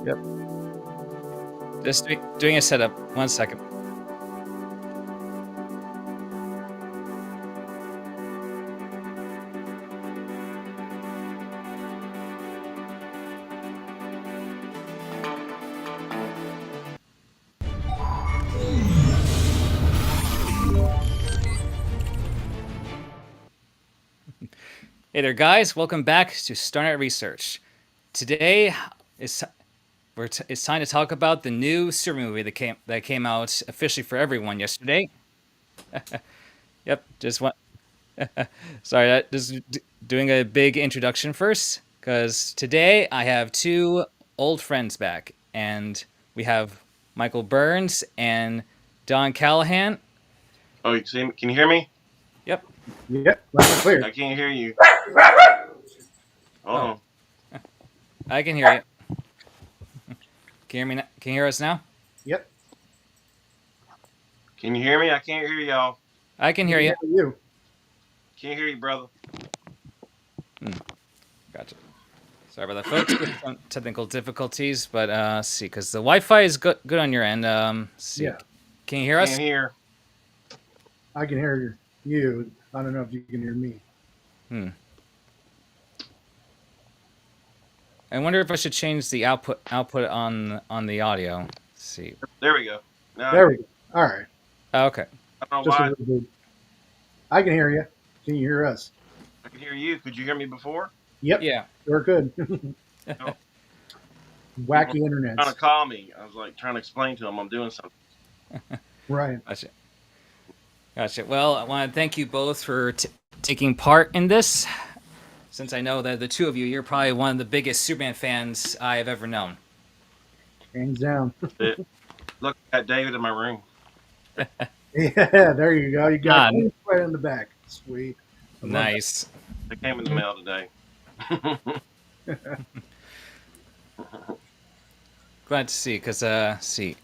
Yep. Just doing a setup. 1 second. Hey there, guys. Welcome back to StarNet Research. Today, it's time to talk about the new super movie that came out officially for everyone yesterday. Yep, just one. Sorry, doing a big introduction first, because today I have two old friends back, and we have Michael Byrnes and Don Callahan. Oh, you see me? Can you hear me? Yep. Yep. Loud and clear. I can't hear you. Oh. Oh, I can hear you. Can you hear me? Can you hear us now? Yep. can you hear me? I can't hear y'all. I can hear you. You. Can't hear you, brother. Gotcha. Sorry about that, folks. Some technical difficulties, but let's see, because the Wi-Fi is good on your end. See. Yeah. Can you hear us? Can't hear. I can hear you. I don't know if you can hear me. I wonder if I should change the output on the audio. Let's see. There we go. No, There we go. All right. Okay. I don't know Just a why. little bit. I can hear you. Can you hear us? I can hear you. Could you hear me before? Yep. Yeah. We're good. No. Wacky Trying internet. to call me. I was like trying to explain to them I'm doing something. Right. Gotcha. Well, I want to thank you both for taking part in this. Since I know that the two of you're probably one of the biggest Superman fans I have ever known. Hands down. Look at David in my room. Yeah. There you go. You got Ah, it right in the back. Sweet. I love Nice. They came in the mail today. Glad to see, because, see.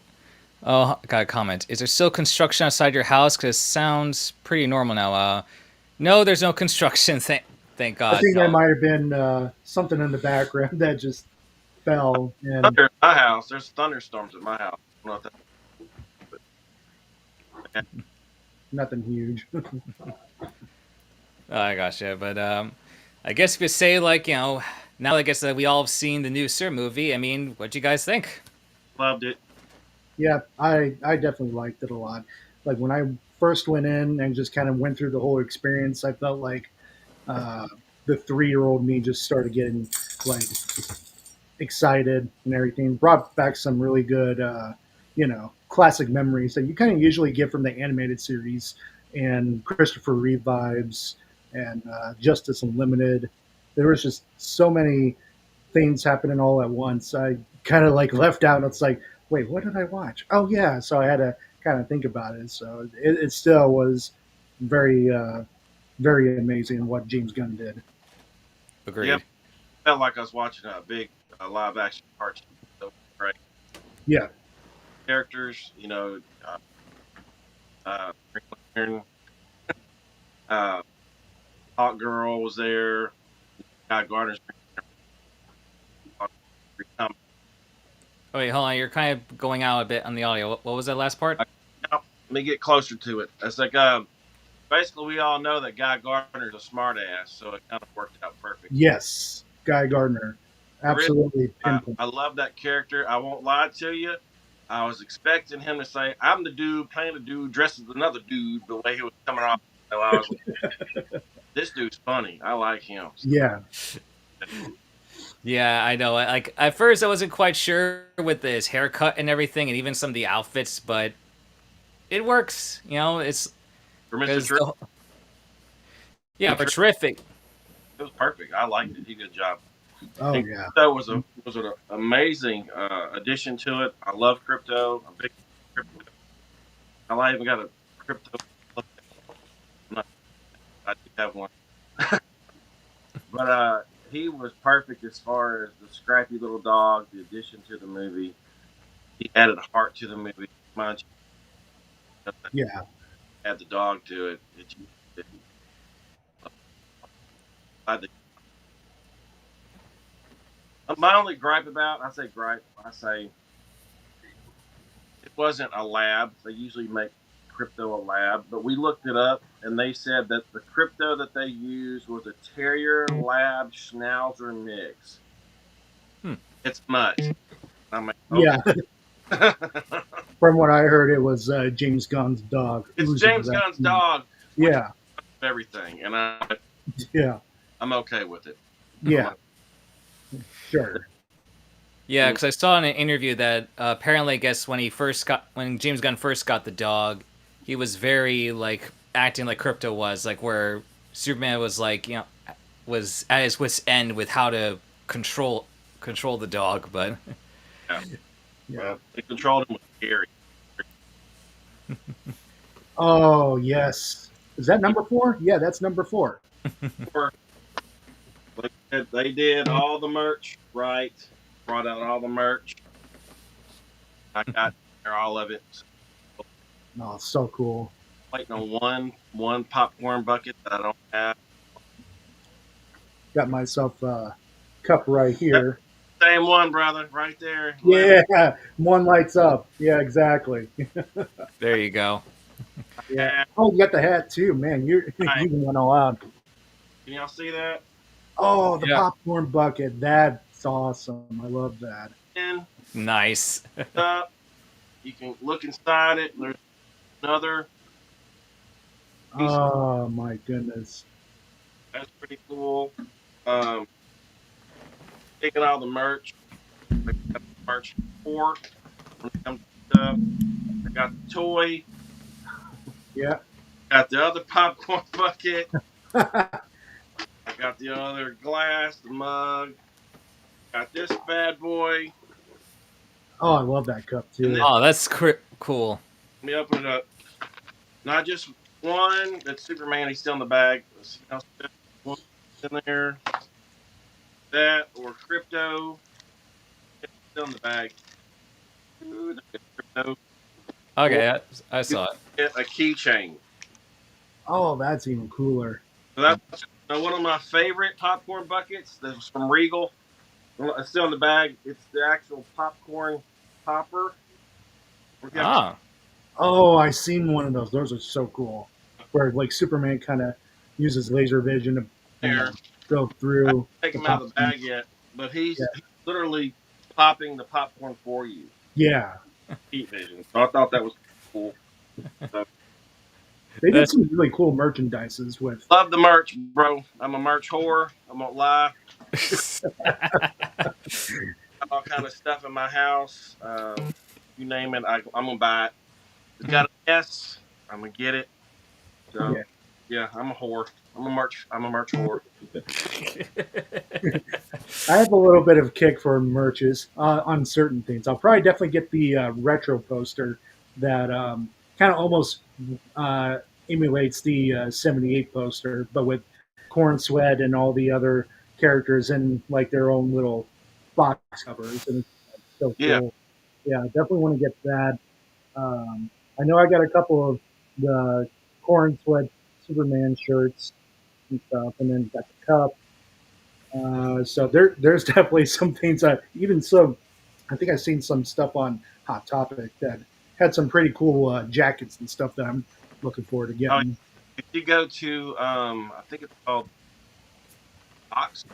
Oh, got a comment. Is there still construction outside your house? Because it sounds pretty normal now. No, there's no construction. Thank God. I think No. there might have been something in the background that just fell. And Thunder at my house. There's thunderstorms at my house. I don't know if that- nothing huge. I gotcha. But I guess if you say, like, now I guess that we all have seen the new Sir movie, I mean, what'd you guys think? Loved it. Yeah, I definitely liked it a lot. Like when I first went in and just kind of went through the whole experience, I felt like the 3-year-old me just started getting like excited and everything. Brought back some really good, classic memories that you kind of usually get from the animated series and Christopher Reeve vibes and Justice Unlimited. There was just so many things happening all at once. I kind of like left out. And it's like, wait, what did I watch? Oh yeah, so I had to kind of think about it. So it still was very very amazing what James Gunn did. Agreed. Yep. Felt like I was watching a big live action cartoon. So great Yeah, characters, Green Lantern, Hawk Girl was there. Guy Gardner's Oh, wait, hold on. You're kind of going out a bit on the audio. What was that last part? Let me get closer to it. It's like basically we all know that Guy Gardner's a smart ass, so it kind of worked out perfect. yes, Guy Gardner, absolutely pinpoint. I love that character. I won't lie to you. I was expecting him to say, "I'm the dude playing a dude dressed as another dude." The way he was coming off, so I was like, "This dude's funny. I like him." Yeah, Yeah, I know. Like at first, I wasn't quite sure with his haircut and everything, and even some of the outfits, but it works. It's For Mr. 'cause Tripp, yeah, for terrific. it was perfect. I liked it. He did a good job. oh And yeah, Crypto was an amazing addition to it. I love Crypto. I'm a big Crypto. I even got a Crypto. I do have one, but he was perfect as far as the scrappy little dog. The addition to the movie, he added heart to the movie. Mind you, yeah. add the dog to it. I My only gripe I say it wasn't a lab. They usually make crypto a lab, but we looked it up and they said that the crypto that they used was a Terrier Lab Schnauzer mix. It's much. I'm like, okay. Yeah. From what I heard, it was James Gunn's dog. It's James Gunn's dog. Yeah. Everything, and I'm okay with it. Yeah. Sure. Yeah, because I saw in an interview that apparently, I guess when James Gunn first got the dog, he was very like acting like Crypto was, like where Superman was like, was at his wit's end with how to control the dog, but Well, they controlled him with Gary. Oh yes, is that number 4? Yeah, that's number 4. They did all the merch right. Brought out all the merch. I got all of it. Oh, so cool. Waiting on one popcorn bucket that I don't have. Got myself a cup right here. Same one, brother, right there. Yeah, one lights up. Yeah, exactly. There you go. Yeah. Oh, you got the hat too, man. You went all out. Can y'all see that? Oh, the popcorn bucket. That's awesome. I love that. And nice. You can look inside it. There's another. Oh my goodness. That's pretty cool. Taking all the merch. Merch 4. When it comes to stuff, I got the toy. Yeah. Got the other popcorn bucket. I got the other glass, the mug. Got this bad boy. Oh, I love that cup too. Oh, that's cool. Let me open it up. Not just one. That's Superman. He's still in the bag. Let's see how one in there. That or Crypto. It's still in the bag. Ooh, Crypto. Okay, I saw it. Get a keychain. Oh, that's even cooler. So that's one of my favorite popcorn buckets. That was from Regal. It's still in the bag. It's the actual popcorn popper. Ah. Oh, I seen one of those. Those are so cool. Where like Superman kind of uses laser vision to go through. I haven't taken him out of the bag yet, but he's literally popping the popcorn for you. Yeah. Heat vision. So I thought that was cool. So, they did some really cool merchandises with. Love the merch, bro. I'm a merch whore. I won't lie. All kind of stuff in my house. You name it, I'm gonna buy it. It's got an S. I'm gonna get it. So yeah, I'm a whore. I'm a merch whore. I have a little bit of a kick for merches on certain things. I'll probably definitely get the retro poster that kind of almost emulates the 78 poster, but with Corn Sweat and all the other characters in like their own little box covers. And it's so cool. Yeah, definitely want to get that. I know I got a couple of the Corn Sweat Superman shirts and stuff, and then got the cup. So there's definitely some things I think I've seen some stuff on Hot Topic that had some pretty cool jackets and stuff that I'm looking forward to getting. If you go to I think it's called Box.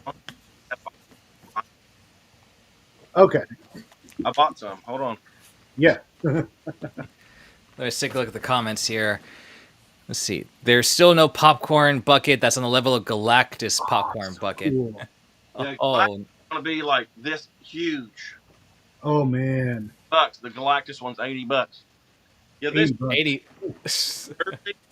Okay. I bought some. Hold on. Yeah. Let's take a look at the comments here. Let's see. There's still no popcorn bucket that's on the level of Galactus popcorn bucket. Cool. Yeah, it's gonna be like this huge. Oh man. $80. The Galactus one's $80. Yeah, this $80.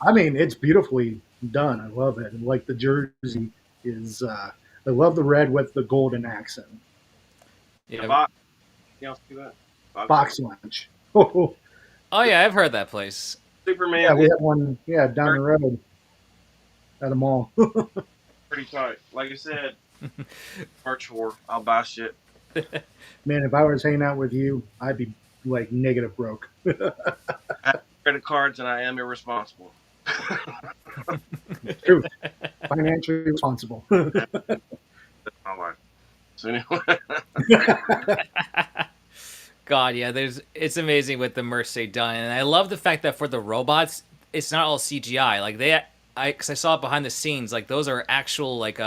I mean, it's beautifully done. I love it. And like the jersey is, I love the red with the golden accent. Yeah. You see that? Box lunch. Oh yeah, I've heard that place. Superman. Yeah, we have one. Yeah, down the road at a mall. Pretty tight. Like I said, merch whore. I'll buy shit. Man, if I was hanging out with you, I'd be like negative broke. I have credit cards and I am irresponsible. Truth. Financially responsible. That's my life. So anyway, God, yeah, it's amazing with the merch they've done, and I love the fact that for the robots, it's not all CGI. Like because I saw it behind the scenes, like those are actual like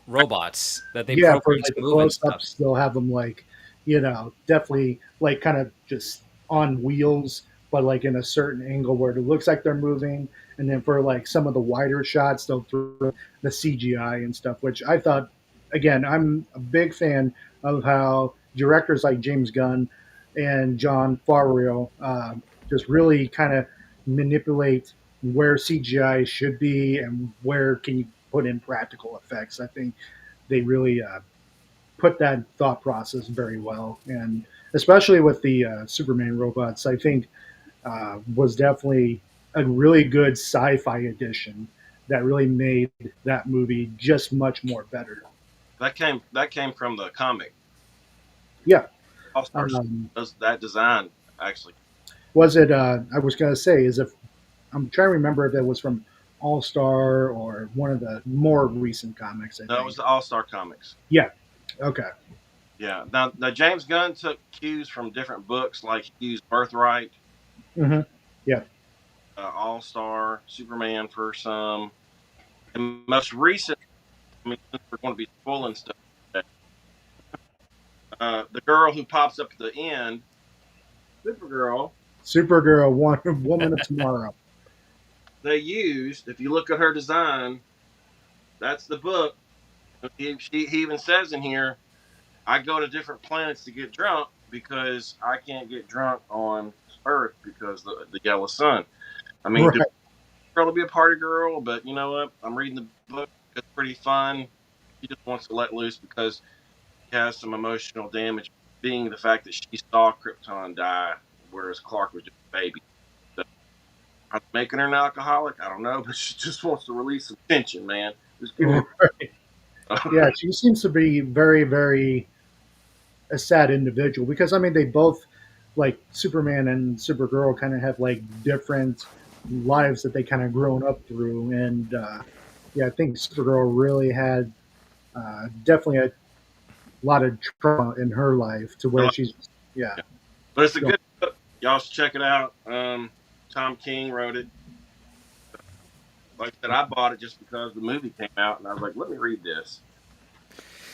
robots that they Yeah, for programmed to like the move and stuff. close-ups, they'll have them like, definitely like kind of just on wheels, but like in a certain angle where it looks like they're moving. And then for like some of the wider shots, they'll throw the CGI and stuff, which I thought, again, I'm a big fan of how directors like James Gunn and John Favreau just really kind of manipulate where CGI should be and where can you put in practical effects. I think they really put that thought process very well, and especially with the Superman robots, I think was definitely a really good sci-fi edition that really made that movie just much more better. that came from the comic. Yeah. All Stars Um, does that design actually. was it? I was going to say, is if I'm trying to remember if it was from All Star or one of the more recent comics. I No, it think. was the All Star Comics. Yeah. Okay. Yeah. Now James Gunn took cues from different books, like he used Birthright, Hmm. Yeah. All Star, Superman for some, and most recent. I mean, since we're going to be spoiling stuff, the girl who pops up at the end, Supergirl. Supergirl, one Woman of Tomorrow. They used, if you look at her design, that's the book. He even says in here, I go to different planets to get drunk because I can't get drunk on Earth because the yellow sun. I mean, Right. do girl to be a party girl, but you know what? I'm reading the book. It's pretty fun. She just wants to let loose because she has some emotional damage, being the fact that she saw Krypton die, whereas Clark was just a baby. So, I'm making her an alcoholic. I don't know, but she just wants to release some tension, man. Just give me. Right. Yeah, she seems to be very, very a sad individual because I mean they both like Superman and Supergirl kind of have like different lives that they kind of grown up through, and yeah, I think Supergirl really had definitely a lot of trauma in her life to where she's yeah. But it's a So, good book. Y'all should check it out. Tom King wrote it. Like I said, I bought it just because the movie came out, and I was like, let me read this.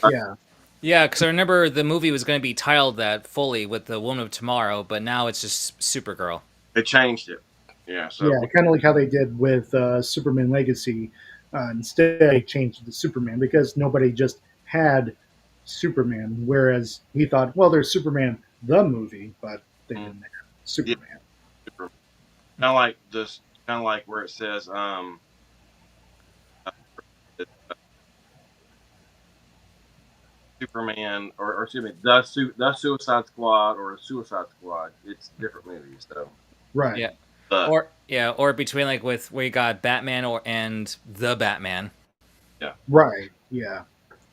yeah. Yeah, because I remember the movie was going to be titled that fully with the Woman of Tomorrow, but now it's just Supergirl. They changed it. Yeah, so Yeah, kind of like how they did with Superman Legacy. Instead, they changed it to Superman because nobody just had Superman. Whereas he thought, well, there's Superman the movie, but they didn't have yeah, Superman. kind of like this, kind of like where it says, uh, Superman or excuse me, the Suicide Squad or the Suicide Squad. It's different movies, though. Right. Yeah, But or between like with where you got Batman and the Batman. yeah, Right. Yeah.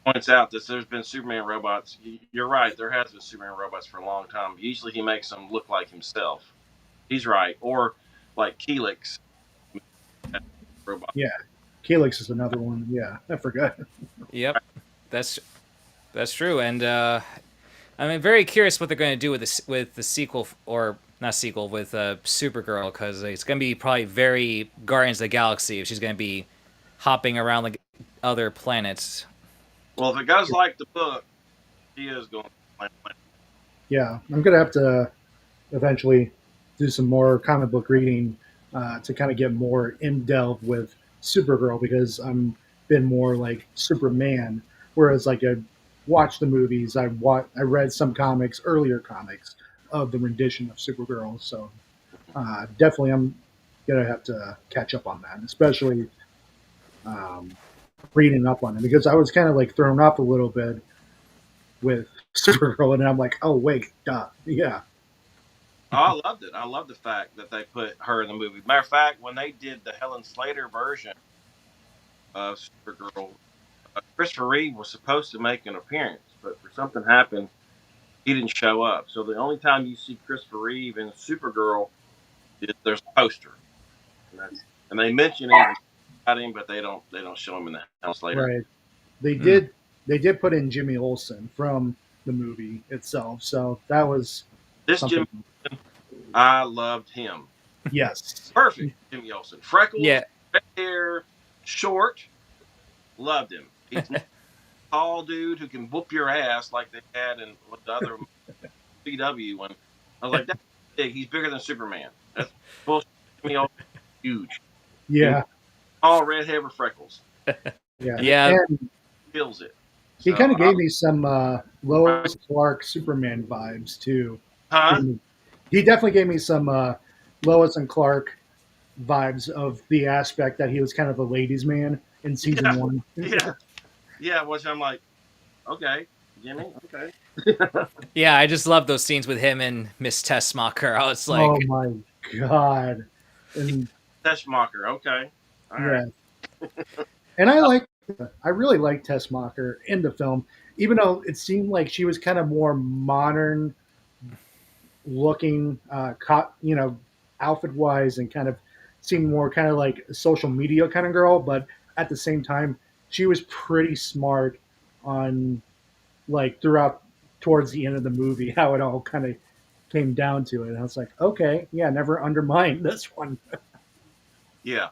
points out that there's been Superman robots. You're right. There has been Superman robots for a long time. Usually, he makes them look like himself. He's right, or like Helix robot. Yeah. Helix is another one. Yeah, I forgot. Yep, that's that's true, and I'm very curious what they're going to do with the sequel or not sequel with Supergirl because it's going to be probably very Guardians of the Galaxy if she's going to be hopping around like other planets. Well, if it goes like the book, he is going to plan. Yeah, I'm gonna have to eventually do some more comic book reading to kind of get more in depth with Supergirl because I'm been more like Superman. Whereas like I watched the movies, I read some comics, earlier comics of the rendition of Supergirl. So definitely I'm gonna have to catch up on that, especially um, reading up on it because I was kind of like thrown off a little bit with Supergirl, and I'm like, oh wait, duh, yeah, Oh, I loved it. I love the fact that they put her in the movie. Matter of fact, when they did the Helen Slater version of Supergirl, Christopher Reeve was supposed to make an appearance, but for something happened, he didn't show up. So the only time you see Christopher Reeve in Supergirl is there's a poster, and they mention him about him, but they don't show him in the Helen Slater. right. They Hmm. did they did put in Jimmy Olsen from the movie itself, so that was This something. Jimmy, I loved him. Yes. Perfect, Jimmy Olsen. Freckles, Yeah, red hair, short. Loved him. He's not a tall dude who can whoop your ass like they had in the other CW one. I was like, that's big. He's bigger than Superman. That's bullshit. Jimmy Olsen, huge. Jimmy, Mm. Olsen, all red hair with freckles. Yeah. yeah, And Kills it. he So, kind of gave me some Lois Clark Superman vibes too. huh? He definitely gave me some Lois and Clark vibes of the aspect that he was kind of a ladies' man in season Yeah, one. yeah, yeah. Which I'm like, okay, Jimmy, okay. yeah. I just love those scenes with him and Miss Tessmacher. I was Oh like, my god! And Teschmacher, okay, all right. yeah, and I really like Tessmacher in the film, even though it seemed like she was kind of more modern looking, outfit wise, and kind of seemed more kind of like a social media kind of girl. But at the same time, she was pretty smart on like throughout towards the end of the movie how it all kind of came down to it. And I was like, okay, yeah, never undermine this one. Yeah.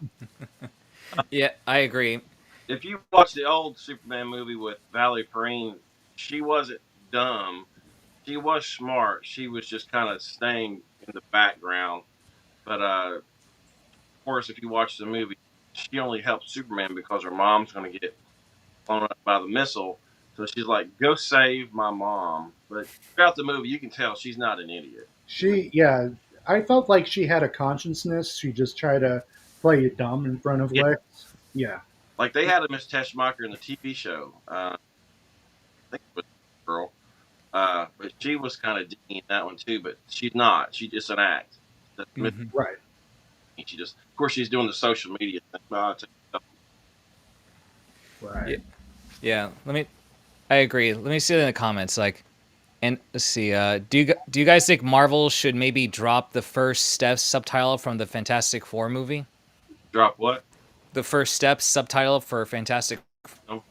yeah, I agree. If you watch the old Superman movie with Valerie Perrine, she wasn't dumb. She was smart. She was just kind of staying in the background. But of course, if you watch the movie, she only helped Superman because her mom's going to get blown up by the missile. So she's like, "Go save my mom." But throughout the movie, you can tell she's not an idiot. Yeah, I felt like she had a consciousness. She just tried to play it dumb in front of Yeah, Lex. Yeah, like they had a Miss Teschmacher in the TV show. I think it was a girl. But she was kind of dingy in that one too. But she's not. She's just an act. Hmm. right. She just, of course, she's doing the social media thing. Right. Yeah, yeah. I agree. Let me see it in the comments. Like, and let's see. Do you guys think Marvel should maybe drop the First Steps subtitle from the Fantastic Four movie? Drop what? The First Steps subtitle for Fantastic. No,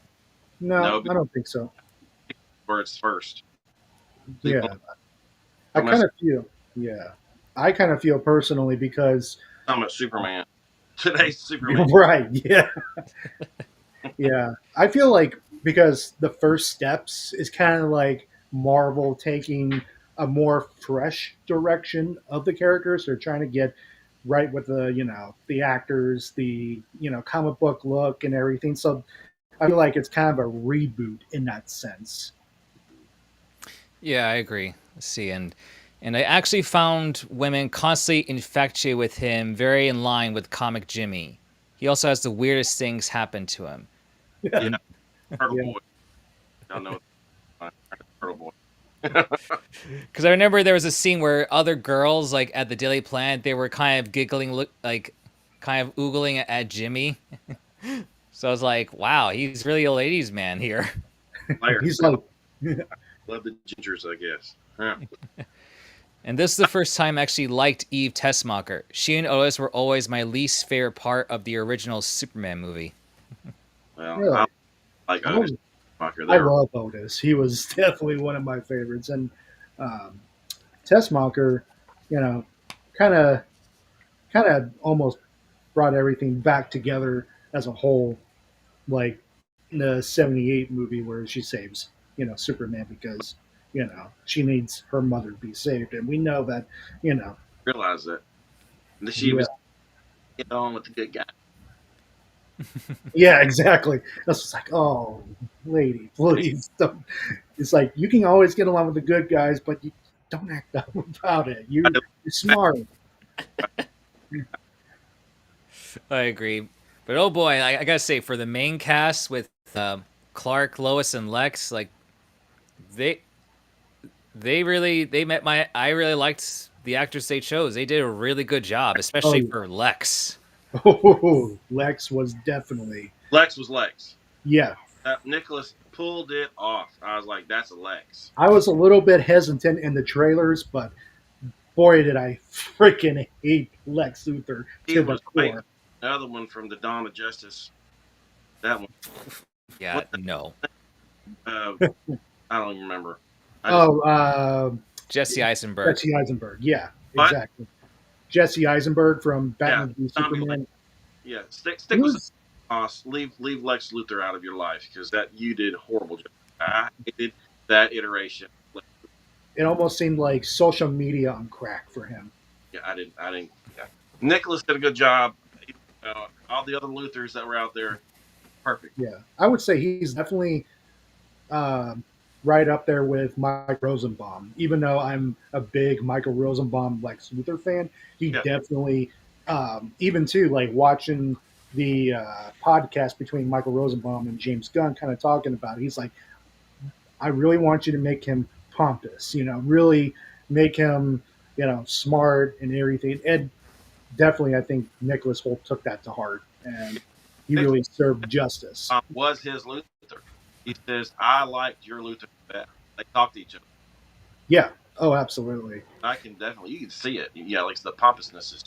No, no, I don't think so. words first. Yeah, I kind of feel. Yeah, I kind of feel personally because Talking about Superman. Today's Superman. right. Yeah, yeah. I feel like because the first steps is kind of like Marvel taking a more fresh direction of the characters. They're trying to get right with the actors, the comic book look and everything. So I feel like it's kind of a reboot in that sense. Yeah, I agree. Let's see, and I actually found women constantly infatuated with him, very in line with comic Jimmy. He also has the weirdest things happen to him. Yeah, And Turtle Yeah. Boy. Y'all know Turtle Boy. because I remember there was a scene where other girls, like at the Daily Planet, they were kind of giggling, like kind of oogling at Jimmy. So I was like, wow, he's really a ladies' man here. Player. He's like, Love the gingers, I guess. Yeah. And this is the first time I actually liked Eve Tessmacher. She and Otis were always my least favorite part of the original Superman movie. Well, really? I like Otis Fucker I there. love Otis. He was definitely one of my favorites. And um, Tessmacher, you know, kind of almost brought everything back together as a whole, like in the '78 movie where she saves Superman because she needs her mother to be saved, and we know that you know Realize that. And she yeah was get on with the good guy. yeah exactly. That's just like, oh lady, please don't. It's like you can always get along with the good guys, but you don't act up about it. You're smart. I agree. But oh boy, I gotta say, for the main cast with Clark, Lois, and Lex, like they they met my. I really liked the actors they chose. They did a really good job, especially Oh, for Lex. oh, Lex was definitely Lex was Lex. yeah. Nicholas pulled it off. I was like, that's a Lex. I was a little bit hesitant in the trailers, but boy, did I freaking hate Lex Luthor He to the was great. core. Another one from the Dawn of Justice. That one. Yeah, What no. Uh, I don't even remember. I just Oh, Jesse Eisenberg. Jesse Eisenberg. Yeah, but exactly. Jesse Eisenberg from yeah, Batman v Zombie Land. Superman. Yeah, He stick with was. Boss. Leave Lex Luthor out of your life because that you did a horrible job. I hated that iteration. It almost seemed like social media on crack for him. Yeah, I didn't. Yeah, Nicholas did a good job. All the other Luthers that were out there, perfect. Yeah, I would say he's definitely um, right up there with Mike Rosenbaum. Even though I'm a big Michael Rosenbaum Lex Luthor fan, he Yeah, definitely, even too, like watching the podcast between Michael Rosenbaum and James Gunn, kind of talking about it, he's like, I really want you to make him pompous, really make him, smart and everything. And definitely, I think Nicholas Holt took that to heart, and he Nicholas really served justice. was his Luthor. He says, "I liked your Luthor best." They talk to each other. Yeah. Oh, absolutely. I can definitely, you can see it. Yeah, like the pompousness is.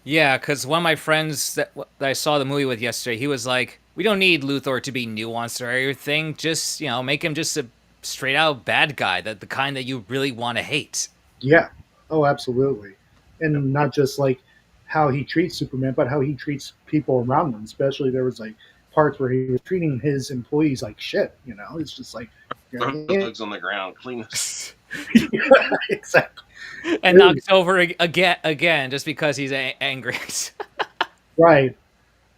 Yeah, because one of my friends that I saw the movie with yesterday, he was like, "We don't need Luthor to be nuanced or everything. Just make him just a straight out bad guy, the kind that you really want to hate." Yeah. Oh, absolutely. Yeah. And not just like how he treats Superman, but how he treats people around him. Especially there was like parts where he was treating his employees like shit. It's just like, Throw the bugs on the ground, clean exactly. And knocks over again just because he's angry. Right.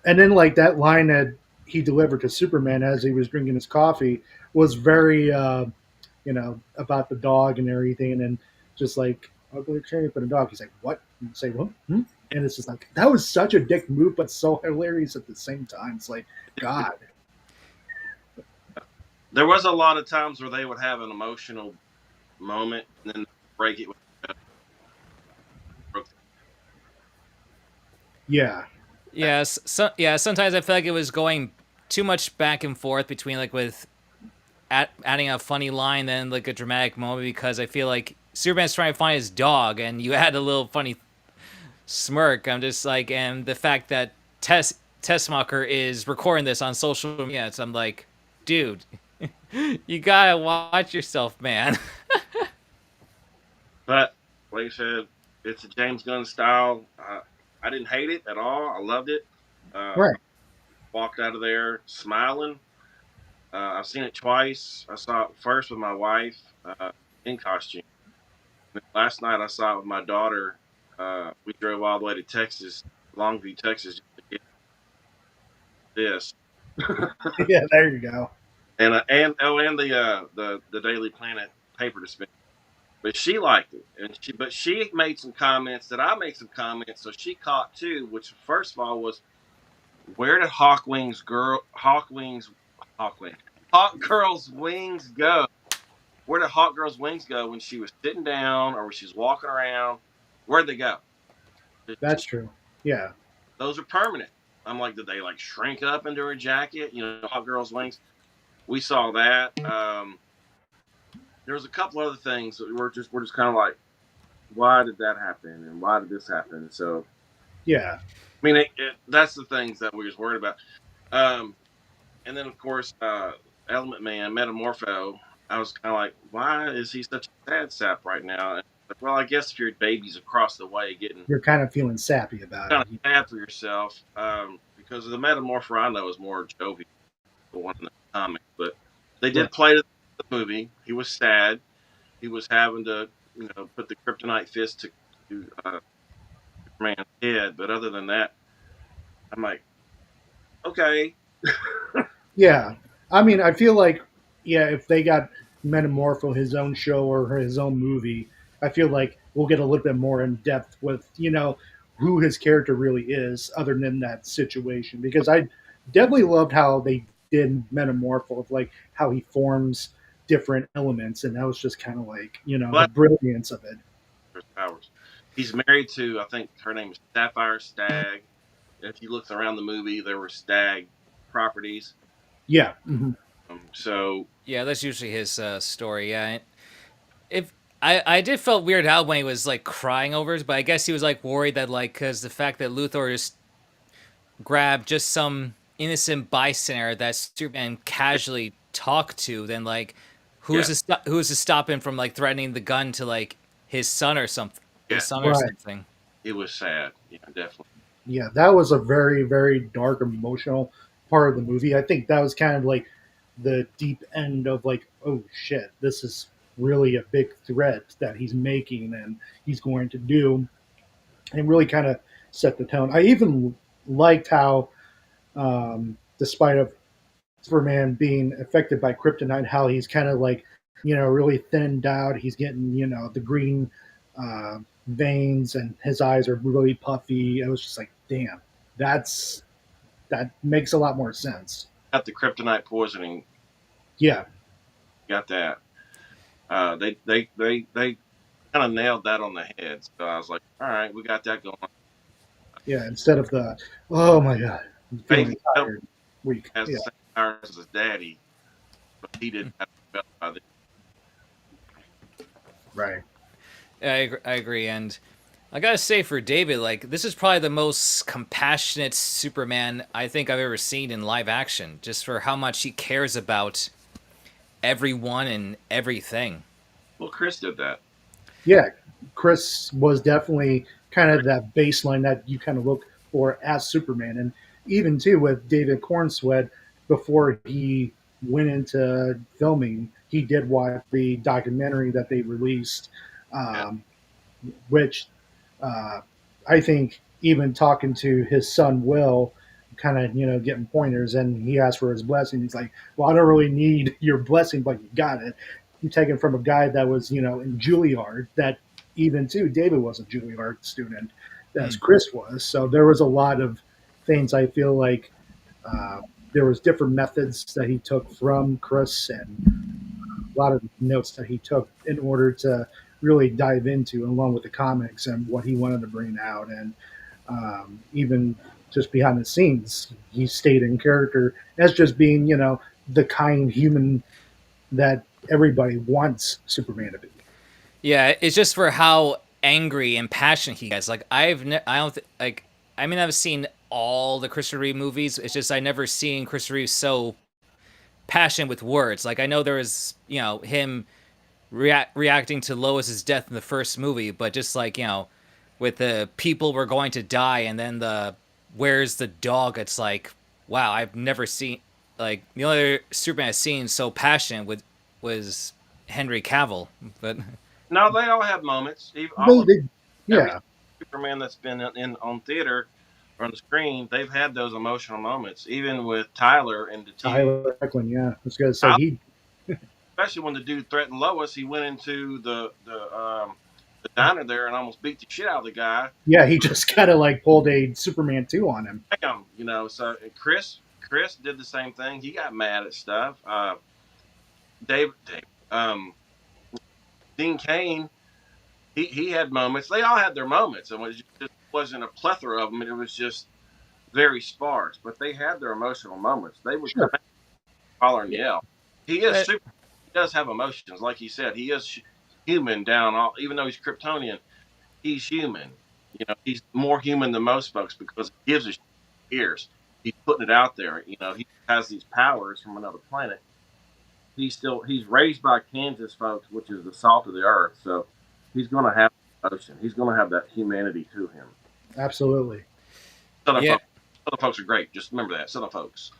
And then like that line that he delivered to Superman as he was drinking his coffee was very, about the dog and everything. And then just like, I'll go training for the dog. He's like, what? And say, what? Hmm? And it's just like, that was such a dick move, but so hilarious at the same time. It's like, God. There was a lot of times where they would have an emotional moment and then break it. Yeah. Yes, yeah. Sometimes I feel like it was going too much back and forth between like with adding a funny line then like a dramatic moment because I feel like Superman's trying to find his dog and you add a little funny smirk. I'm just like, and the fact that Tessmacher is recording this on social media, so I'm like, dude, you gotta watch yourself, man. But like I said, it's a James Gunn style. I didn't hate it at all. I loved it. Right. Walked out of there smiling. I've seen it twice. I saw it first with my wife in costume. Last night I saw it with my daughter. We drove all the way to Texas, Longview, Texas, just to get this. Yeah, there you go. And the Daily Planet paper dispenser. But she liked it, but she made some comments that I made some comments, so she caught too. Which first of all was, where did Hawk Girl's wings go? Where did Hawk Girl's wings go when she was sitting down or when she was walking around? Where'd they go? That's true. Yeah. Those are permanent. I'm like, did they like shrink up into her jacket? Hawk Girl's wings. We saw that. There was a couple other things that we're just kind of like, why did that happen and why did this happen? So, Yeah. I mean, that's the things that we was worried about. And then of course, Element Man, Metamorpho. I was kind of like, why is he such a sad sap right now? And, well, I guess if your baby's across the way getting You're kind of feeling sappy about kind it. of sad for yourself, because the Metamorpho I know is more jovial, the one in the comic, but they did Right. play the movie. He was sad. He was having to, put the kryptonite fist to Superman's head. But other than that, I'm like, okay. Yeah. I mean, I feel like, yeah, if they got Metamorpho his own show or his own movie, I feel like we'll get a little bit more in depth with, who his character really is other than that situation. Because I definitely loved how they did Metamorpho, of like how he forms different elements. And that was just kind of like, the But brilliance of it. powers. He's married to, I think her name is Sapphire Stag. If you look around the movie, there were Stag properties. Yeah. Mm-hmm. So Yeah, that's usually his story. Yeah, if I did felt weird out when he was like crying over it, but I guess he was like worried that like because the fact that Luthor just grabbed just some innocent bystander that Superman casually talked to, then like who's to stop him from like threatening the gun to like his son or something, Yeah, Right. something. it was sad. Yeah, definitely. Yeah, that was a very, very dark, emotional part of the movie. I think that was kind of like the deep end of like, oh shit, this is really a big threat that he's making and he's going to do, and really kind of set the tone. I even liked how, despite of Superman being affected by kryptonite, how he's kind of like, really thinned out. He's getting, the green veins, and his eyes are really puffy. It was just like, damn, that makes a lot more sense. Got the kryptonite poisoning. Yeah, Got that. They kind of nailed that on the head. So I was like, all right, we got that going. yeah. Instead of the, oh my god, I'm feeling Baby Nope tired, weak. has Yeah, the same powers as his daddy, but he didn't have to be by the right. I agree, and I gotta say for David, like this is probably the most compassionate Superman I think I've ever seen in live action. Just for how much he cares about everyone and everything. Well, Chris did that. Yeah, Chris was definitely kind of that baseline that you kind of look for as Superman, and even too with David Cornsweet before he went into filming, he did watch the documentary that they released, Yeah. um, which uh, I think even talking to his son Will, kind of getting pointers, and he asked for his blessing. He's like, "Well, I don't really need your blessing, but you got it." You take it from a guy that was in Juilliard. That even too, David was a Juilliard student, as Chris was. So there was a lot of things. I feel like uh, there was different methods that he took from Chris, and a lot of notes that he took in order to really dive into, along with the comics and what he wanted to bring out, and even just behind the scenes, he stayed in character as just being, the kind human that everybody wants Superman to be. Yeah, it's just for how angry and passionate he gets. Like I don't like. I mean, I've seen all the Christopher Reeve movies. It's just I never seen Christopher Reeve so passionate with words. Like I know there was him reacting to Lois's death in the first movie, but just like with the people were going to die, and then the where's the dog? It's like wow, I've never seen like the only other Superman I've seen so passionate with was Henry Cavill, but. No, they all have moments. Even all They, of they, every yeah, Superman that's been in on theater or on the screen, they've had those emotional moments. Even with Tyler in the TV, Tyler Eklund, yeah. I was going to say he, especially when the dude threatened Lois, he went into the diner there and almost beat the shit out of the guy. yeah, he just kind of like pulled a Superman 2 on him. Bam, So Chris did the same thing. He got mad at stuff. Dave, Dean Cain, he had moments. They all had their moments, and it wasn't a plethora of them. It was just very sparse, but they had their emotional moments. They would come Sure. out, holler and yell. He is Uh, super. He does have emotions, like he said. He is human down all. Even though he's Kryptonian, he's human. He's more human than most folks because he gives a shit ears. He's putting it out there. He has these powers from another planet. He's raised by Kansas folks, which is the salt of the earth. So he's going to have emotion. He's going to have that humanity to him. Absolutely. Southern Yeah, folks, Southern folks are great. Just remember that Southern folks.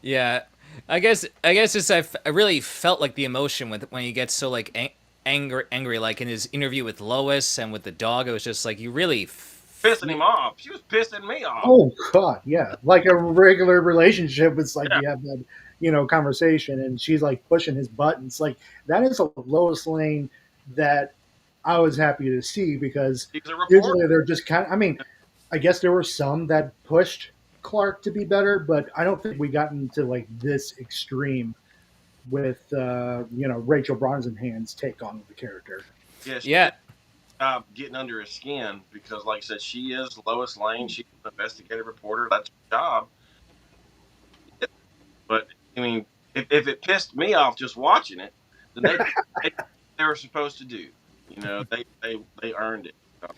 yeah. I guess it's I really felt like the emotion when he gets so like angry like in his interview with Lois and with the dog. It was just like you really Pissing him off. She was pissing me off. Oh God, yeah. Like a regular relationship, it's like Yeah, you have that, conversation, and she's like pushing his buttons. Like that is a Lois Lane that I was happy to see, because he's a reporter. usually they're just kind of. I mean, I guess there were some that pushed Clark to be better, but I don't think we got into like this extreme with Rachel Brosnahan's take on the character. Yeah, she yeah. did stop getting under his skin because, like I said, she is Lois Lane. She's an investigative reporter. That's her job. But I mean, if it pissed me off just watching it, then they were supposed to do. They earned it. So,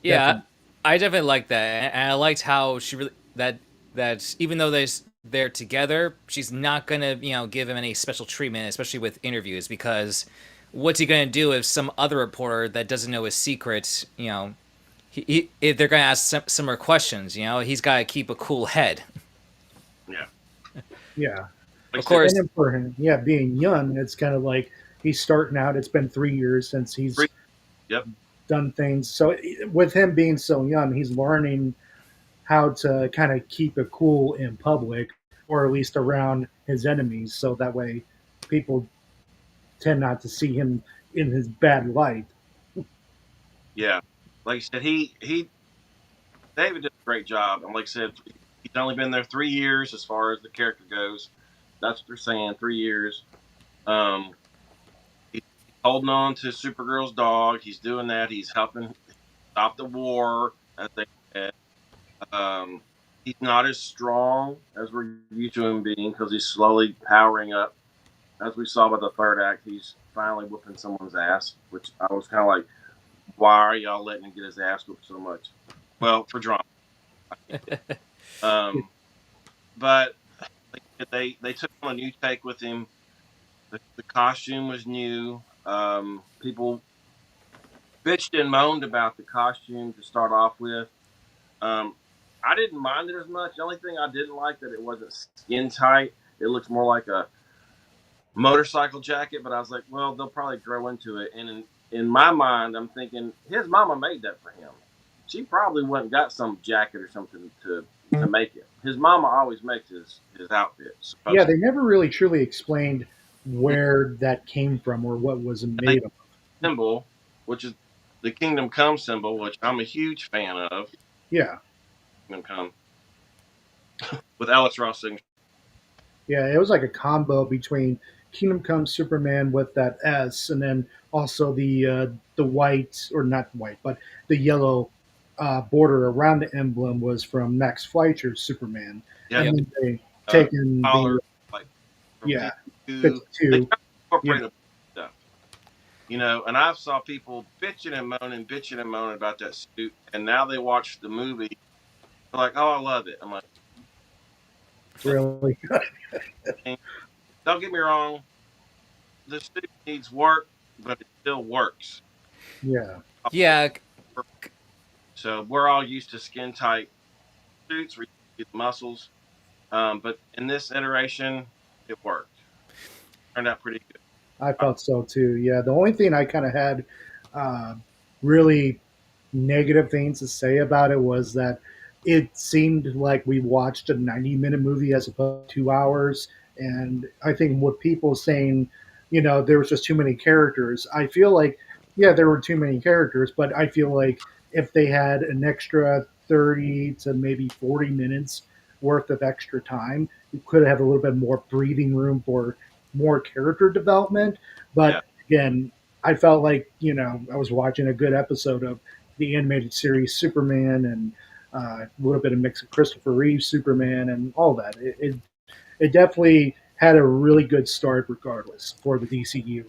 Yeah, Definitely. I definitely liked that, and I liked how she really that even though they're together, she's not gonna give him any special treatment, especially with interviews, because what's he gonna do if some other reporter that doesn't know his secret, if they're gonna ask similar questions, he's got to keep a cool head. Yeah. Yeah. Like Of course. And then for him, yeah, being young, it's kind of like he's starting out. It's been 3 years since he's Yep. done things. So with him being so young, he's learning how to kind of keep it cool in public, or at least around his enemies, so that way people tend not to see him in his bad light. Yeah. Like I said, he David did a great job. And like I said, he's only been there 3 years as far as the character goes. That's what they're saying, 3 years. Um, he's holding on to Supergirl's dog. He's doing that. He's helping stop the war, as they said. Um, he's not as strong as we're used to him being because he's slowly powering up. As we saw by the third act, he's finally whooping someone's ass, which I was kind of like, why are y'all letting him get his ass whooped so much? Well, for drama. But they took on a new take with him. The costume was new. People bitched and moaned about the costume to start off with. I didn't mind it as much. The only thing I didn't like that it wasn't skin tight. It looks more like a motorcycle jacket. But I was like, well, they'll probably grow into it. And in my mind, I'm thinking his mama made that for him. She probably went and got some jacket or something to make it. His mama always makes his outfits. Yeah, they never really truly explained where that came from or what was made of. Symbol, which is the Kingdom Come symbol, which I'm a huge fan of. Yeah. Kingdom Come with Alex Ross signature. Yeah, it was like a combo between Kingdom Come Superman with that S, and then also the white, or not white, but the yellow border around the emblem was from Max Fleischer's Superman. Yeah. And then they taken collar, the like yeah 52. 52. They incorporated stuff, and I've saw people bitching and moaning about that suit, and now they watch the movie, they're like, "Oh, I love it." I'm like, Really? don't get me wrong, the suit needs work, but it still works. Yeah. Yeah. So we're all used to skin tight suits where you get the muscles, but in this iteration, it worked. Turned out pretty good. I felt so too. Yeah, the only thing I kind of had uh, really negative things to say about it was that it seemed like we watched a 90-minute movie as opposed to 2 hours. And I think what people saying, there was just too many characters. I feel like, yeah, there were too many characters, but I feel like if they had an extra 30 to maybe 40 minutes worth of extra time, you could have a little bit more breathing room for more character development. But again, I felt like, I was watching a good episode of the animated series Superman, and a little bit of mix of Christopher Reeve Superman and all that. It definitely had a really good start regardless for the DCU.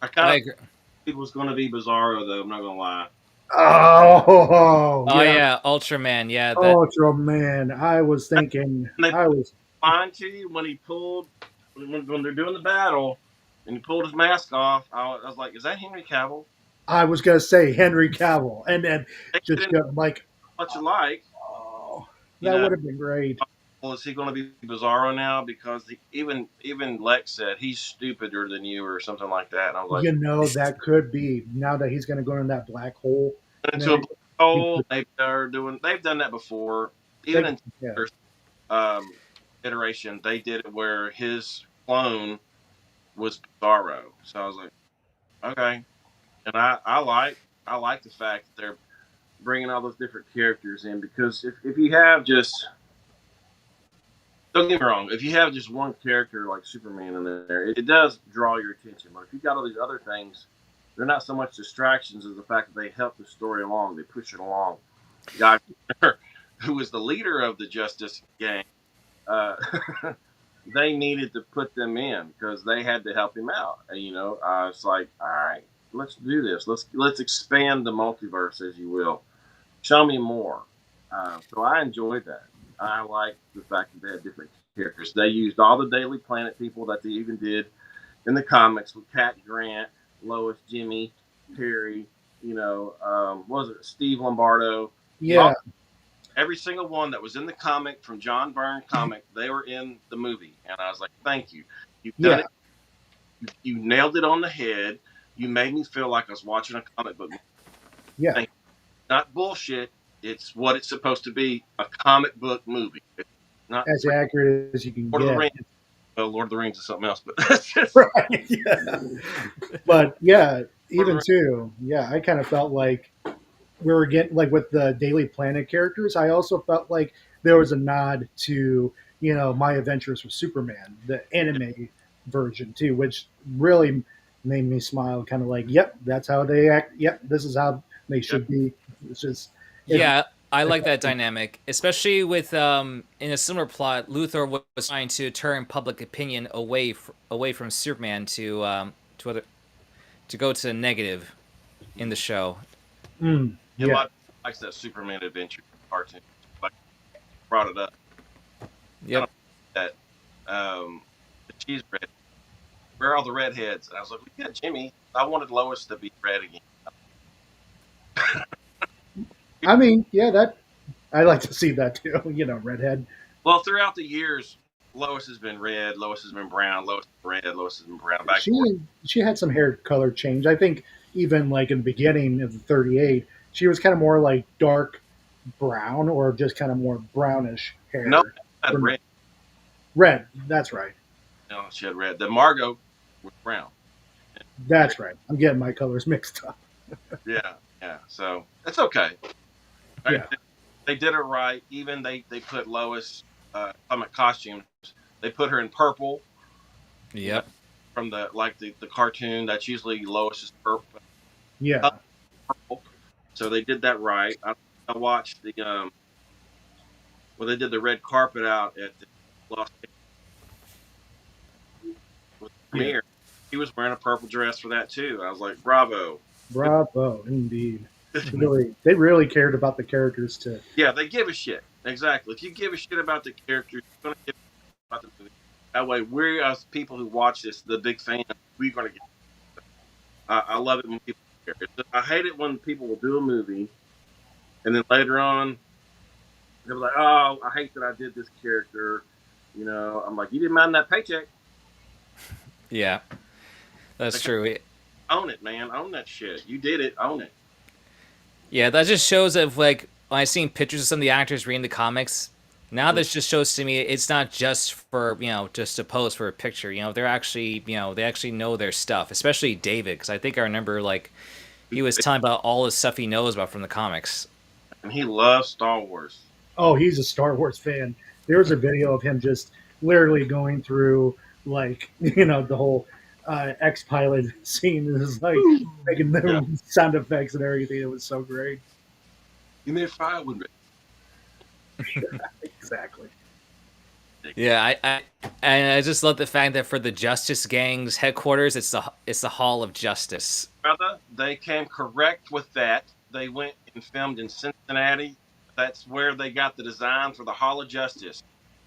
I kind of think it was going to be Bizarro, though. I'm not going to lie. Oh yeah, Ultraman. Yeah, Ultraman. I was thinking. I was fine to you when he pulled when they're doing the battle and he pulled his mask off. I was like, "Is that Henry Cavill?" I was gonna say Henry Cavill, and then just got like, what you like. Oh, that would have been great. Well, is he going to be Bizarro now? Because even Lex said he's stupider than you or something like that. And I was like, that could be now that he's going to go in that black hole. Into a black hole. They've done that before. Even in first iteration, they did it where his clone was Bizarro. So I was like, okay. And I like the fact that they're bringing all those different characters in, because if you have just, don't get me wrong, if you have just one character like Superman in there, it does draw your attention. But if you got all these other things, they're not so much distractions as the fact that they help the story along. They push it along. The guy who was the leader of the Justice Gang, they needed to put them in because they had to help him out. And, it's like, all right, let's do this. Let's expand the multiverse, as you will. Show me more. So I enjoyed that. I liked the fact that they had different characters. They used all the Daily Planet people that they even did in the comics with Cat Grant, Lois, Jimmy, Perry. What was it, Steve Lombardo? Yeah, Every single one that was in the comic from John Byrne comic, they were in the movie, and I was like, "Thank you, you've done yeah, it. You nailed it on the head. You made me feel like I was watching a comic book movie. yeah. Thank you. Not bullshit. It's what it's supposed to be—a comic book movie. It's not As accurate as you can Lord of the get. Rings. Well, Lord of the Rings is something else, but that's just Right. Yeah. But yeah, Lord of the even Rings. too, yeah, I kind of felt like we were getting like with the Daily Planet characters. I also felt like there was a nod to My Adventures with Superman, the anime version too, which really made me smile. Kind of like, yep, that's how they act. Yep, this is how they Yep. should be. It's just it. Yeah, I like that dynamic, especially with in a similar plot, Luthor was trying to turn public opinion away from Superman to other to go to negative in the show. Yeah, Yeah, my likes that Superman adventure cartoon. Like brought it up. Kind Yep. of that the cheese bread. Where are all the redheads? And I was like, we got Jimmy. I wanted Lois to be red again. I mean, yeah, that I like to see that too. Redhead. Well, throughout the years, Lois has been red, Lois has been brown, Lois has been red, Lois has been brown, back and forth. She had some hair color change. I think even like in the beginning of the 38, she was kind of more like dark brown or just kind of more brownish No, hair. she had red. Red. That's right. No, she had red. Then Margot was brown. That's right. I'm getting my colors mixed up. Yeah, yeah. So it's okay. Right? Yeah. They did it right. Even they put Lois comic costumes. They put her in purple. Yep. From the cartoon. That's usually Lois's purple. Yeah. So they did that right. I watched the they did the red carpet out at the Los Angeles premiere. He was wearing a purple dress for that too. I was like, bravo. Bravo, indeed. They really cared about the characters too. Yeah, they give a shit. Exactly. If you give a shit about the characters, you're gonna give a shit about the movie. That way, we as people who watch this, the big fans, we're gonna get. I love it when people care. I hate it when people will do a movie and then later on they're like, "Oh, I hate that I did this character." I'm like, "You didn't mind that paycheck." Yeah, that's Like, true. own it, man. Own that shit. You did it. Own it. Yeah, that just shows of like when I've seen pictures of some of the actors reading the comics. Now this just shows to me it's not just for just to pose for a picture. They're actually they actually know their stuff, especially David, because I think I remember like he was telling about all the stuff he knows about from the comics. And he loves Star Wars. Oh, he's a Star Wars fan. There was a video of him just literally going through like the whole X pilot scene. It was like making the Yeah. sound effects and everything. It was so great. You made fire with me. Exactly. Yeah, I just love the fact that for the Justice Gang's headquarters, it's the Hall of Justice. Brother, they came correct with that. They went and filmed in Cincinnati. That's where they got the design for the Hall of Justice.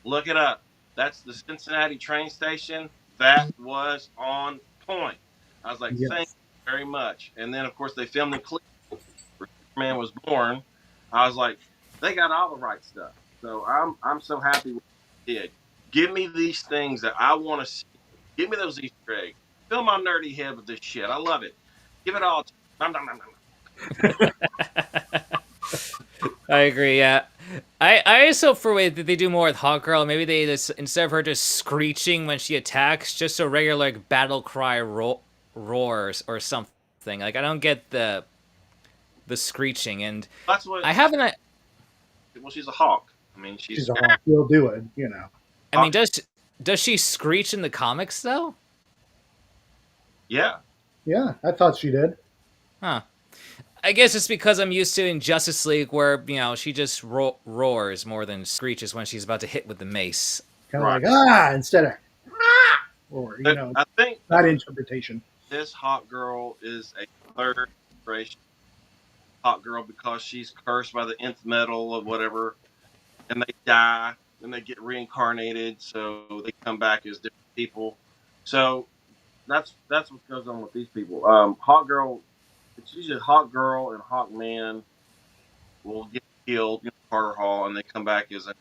Look it up. That's the Cincinnati train station. That was on point. I was like, Yes. thank you very much. And then, of course, they filmed in Cleveland, where Superman was born. I was like, they got all the right stuff. So I'm so happy with what they did. Give me these things that I want to see. Give me those Easter eggs. Fill my nerdy head with this shit. I love it. Give it all. Nom, nom, nom, nom. I agree. Yeah, I also for way that they do more with Hawkgirl. Maybe they just instead of her just screeching when she attacks, just a regular like battle cry roars or something. Like I don't get the screeching, and That's what. I haven't. Well, she's a hawk. I mean, She's a hawk. We'll do it. I mean, does she screech in the comics though? Yeah. Yeah, I thought she did. Huh. I guess it's because I'm used to in Justice League where, she just roars more than screeches when she's about to hit with the mace. Kind of Right. like instead of or I think that interpretation. this hot girl is a third generation Hawk Girl because she's cursed by the nth metal or whatever, and they die and they get reincarnated, so they come back as different people. So that's what goes on with these people. Hawk Girl, it's usually Hawk Girl and Hawk Man will get killed in Carter Hall, and they come back as a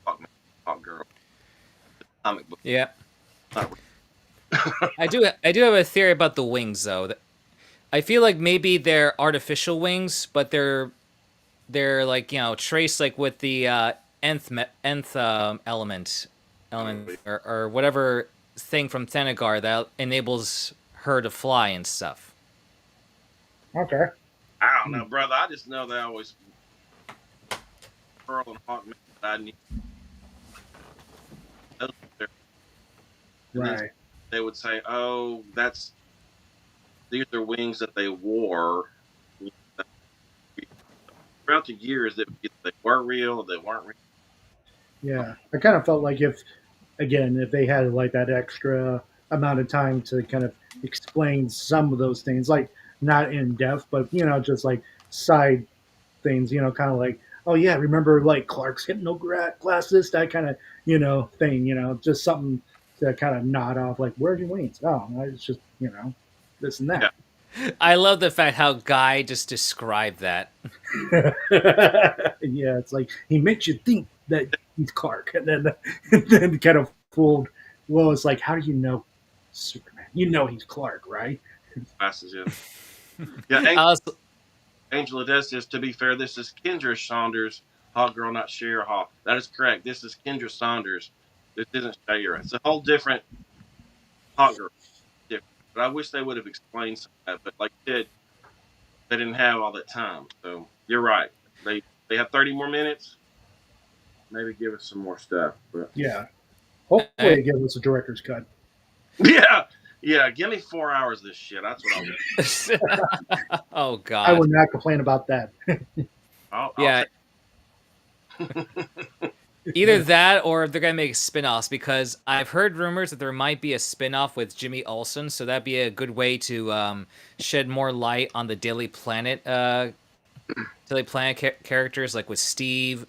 Hawk Man, Hawk Girl. Comic book. Yeah. Not I do have a theory about the wings though. I feel like maybe they're artificial wings, but they're like, traced like with the nth element really. or whatever thing from Thanagar that enables her to fly and stuff. Okay. I don't know, brother. I just know they always Pearl and Hawk Man. I need those there. And then Right. they would say, "Oh, these are wings that they wore." Throughout the years, they were real, or they weren't real. Yeah. I kind of felt like if they had like that extra amount of time to kind of explain some of those things, like not in depth, but just like side things, kind of like, oh yeah, remember like Clark's hypnoglasses, that kind of thing, just something to kind of nod off, like where's your wings? Oh, it's just this and Yeah, that. I love the fact how Guy just described that. Yeah, it's like he makes you think that he's Clark, and then kind of fooled. Well, it's like, how do you know Superman? You know he's Clark, right? glasses. Yeah. I was, Angela Des says, to be fair, this is Kendra Saunders, Hawk Girl, not Shara Hawk. That is correct. This is Kendra Saunders. This isn't Shara. It's a whole different Hawk Girl. Different. But I wish they would have explained some of that. But like you said, they didn't have all that time. So you're right. They have 30 more minutes. Maybe give us some more stuff. But Yeah. Hopefully, they give us a director's cut. yeah. Give me 4 hours of this shit. That's what oh I God. would not complain about that. I'll Yeah. take. Either that or they're gonna make spin-offs, because I've heard rumors that there might be a spin-off with Jimmy Olsen, so that'd be a good way to shed more light on the Daily Planet characters, like with Steve,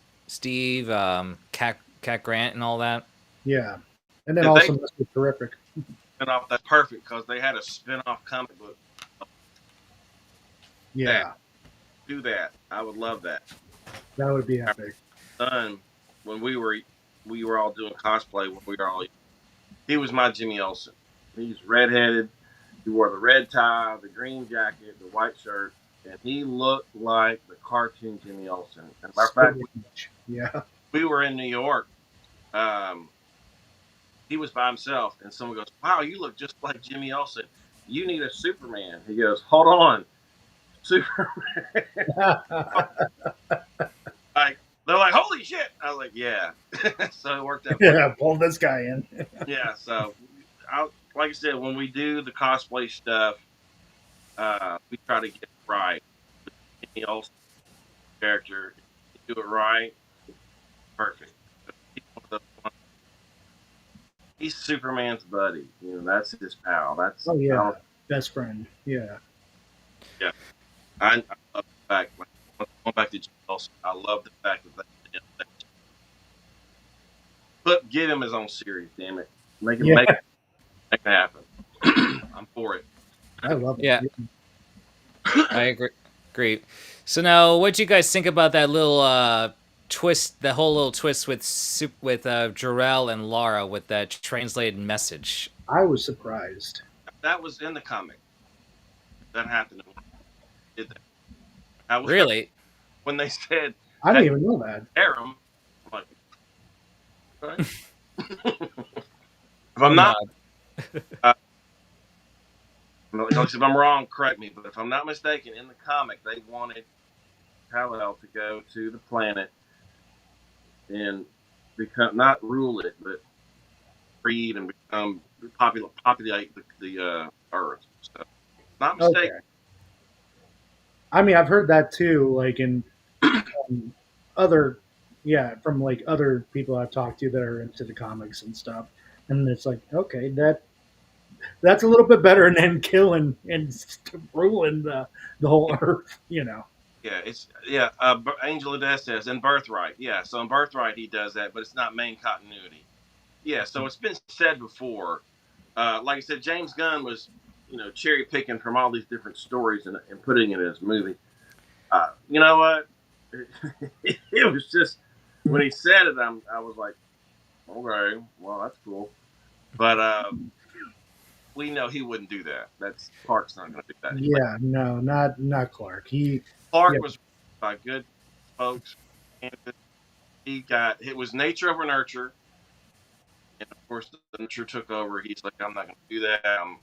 Cat Grant, and all that. Yeah, and then If also they Mr. Terrific. spin off, that's perfect because they had a spin-off comic book. Yeah, Do that. I would love that. that would be epic. Son, when we were all doing cosplay when we were all, he was my Jimmy Olsen. He's redheaded. He wore the red tie, the green jacket, the white shirt, and he looked like the cartoon Jimmy Olsen. And matter of fact, Yeah, we were in New York. He was by himself, and someone goes, "Wow, you look just like Jimmy Olsen. You need a Superman." He goes, "Hold on, Superman." Like, they're like, "Holy shit!" I was like, "Yeah." So it worked out. yeah, pull this guy in. Yeah. So, like I said, when we do the cosplay stuff, we try to get it right. Jimmy Olsen character, if you do it right, it's perfect. He's Superman's buddy. That's his pal. That's Oh yeah, best friend. Yeah, I love the fact. Like, going back to Jimmy Olsen, I love the fact that give him his own series. Damn it, make it happen. I'm for it. I love it. Yeah. I agree. Great. So now, what do you guys think about that little twist? The whole little twist with Jarrell and Lara with that translated message. I was surprised. That was in the comic. That happened. Did that? I was Really? When they said I didn't even know that. Aram, I'm like, okay. If I'm not, if I'm wrong, correct me. But if I'm not mistaken, in the comic, they wanted Cavill to go to the planet and become, not rule it, but breed and become populate the Earth. So, not mistaken. Okay. I mean, I've heard that too, like in other, from like other people I've talked to that are into the comics and stuff, and it's like, okay, that's a little bit better than killing and ruling the whole Earth. Angel of Death says in Birthright. Yeah, so in Birthright he does that, but it's not main continuity. Yeah, so it's been said before. Like I said, James Gunn was, cherry picking from all these different stories and putting it in his movie. You know what? It was just when he said it, I was like, okay, well that's cool, but we know he wouldn't do that. That's Clark's not going to do that. Yeah, no, not Clark. Clark Yeah, was by good folks, and it was nature over nurture, and of course the nurture took over. He's like, I'm not going to do that. I'm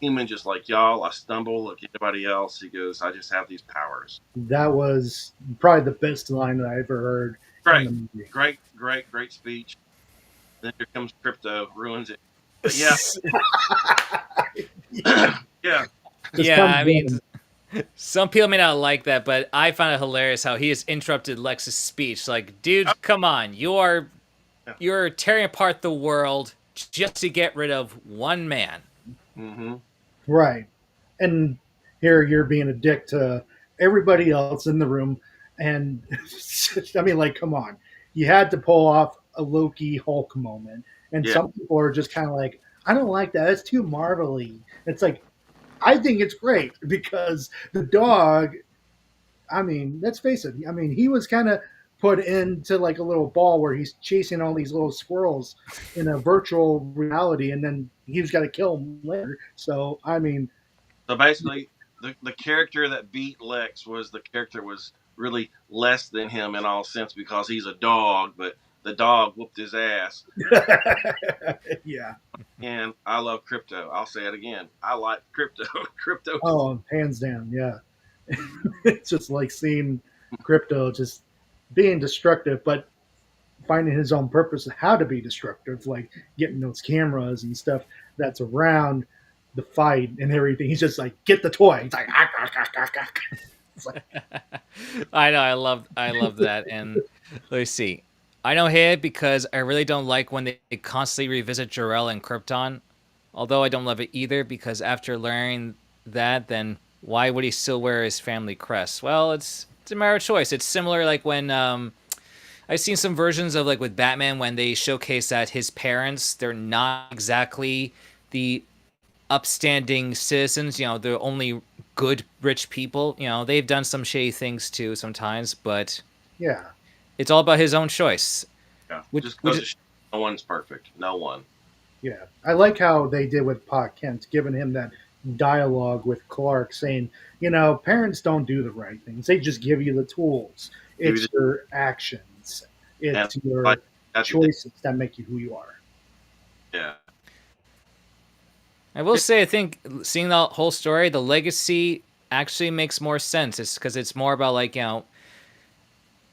human just like y'all. I stumble like anybody else. He goes, I just have these powers. that was probably the best line that I ever heard in Great, the movie. great speech. Then here comes Crypto, ruins it. But yeah, yeah. Yeah, I mean, some people may not like that, but I found it hilarious how he just interrupted Lex's speech. Like, dude, come on, you're tearing apart the world just to get rid of one man. Mm-hmm. Right. And here you're being a dick to everybody else in the room. And I mean, like, come on. You had to pull off a Loki Hulk moment. And Yeah. some people are just kind of like, I don't like that. It's too Marvel-y. It's like, I think it's great because the dog, I mean, let's face it. I mean, he was kind of put into like a little ball where he's chasing all these little squirrels in a virtual reality, and then he's got to kill them later. So, I mean, So basically, the character that beat Lex was the character was really less than him in all sense because he's a dog, but the dog whooped his ass. yeah. And I love Crypto. I'll say it again. I like Crypto. Crypto. Oh, hands down, yeah. It's just like seeing Crypto just being destructive, but finding his own purpose of how to be destructive, like getting those cameras and stuff that's around the fight and everything. He's just like, get the toy. He's like, It's like, I know, I love that. And let's see. I know here because I really don't like when they constantly revisit Jor-El and Krypton. Although I don't love it either because after learning that, then why would he still wear his family crest? Well, it's a matter of choice. It's similar like when I've seen some versions of like with Batman when they showcase that his parents, they're not exactly the upstanding citizens. You know, they're only good rich people. You know, they've done some shady things too sometimes, but yeah. it's all about his own choice. Yeah. Which- Just which goes to is- show no one's perfect. No one. Yeah, I like how they did with Pa Kent, giving him that dialogue with Clark, saying, parents don't do the right things; they just give you the tools. Give you It's your actions, it's And your like that's choices that make you who you are. yeah. I will say, I think seeing the whole story, the legacy actually makes more sense. It's because it's more about like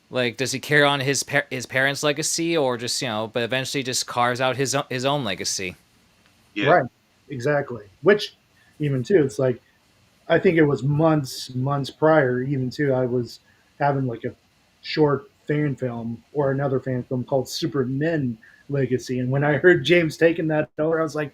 like does he carry on his parents' legacy or just but eventually just carves out his own legacy. Yeah. Right, exactly. Which, even too, it's like I think it was months prior, even too. I was having like a short fan film or another fan film called Supermen Legacy, and when I heard James taking that over, I was like,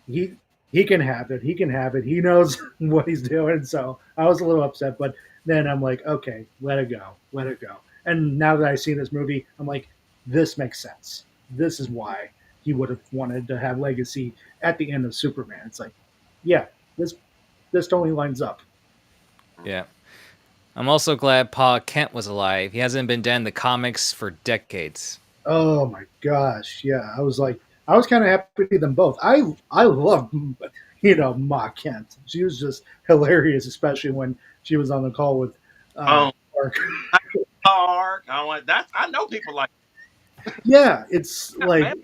he he can have it. He can have it. He knows what he's doing. So I was a little upset, but then I'm like, okay, let it go, let it go. And now that I see this movie, I'm like, this makes sense. This is why he would have wanted to have legacy at the end of Superman. It's like, yeah, this totally lines up. Yeah. I'm also glad Pa Kent was alive. He hasn't been dead in the comics for decades. Oh my gosh, yeah. I was kind of happy to see them both. I love Ma Kent. She was just hilarious, especially when she was on the call with Clark. Park. I know people like Yeah, it's like man.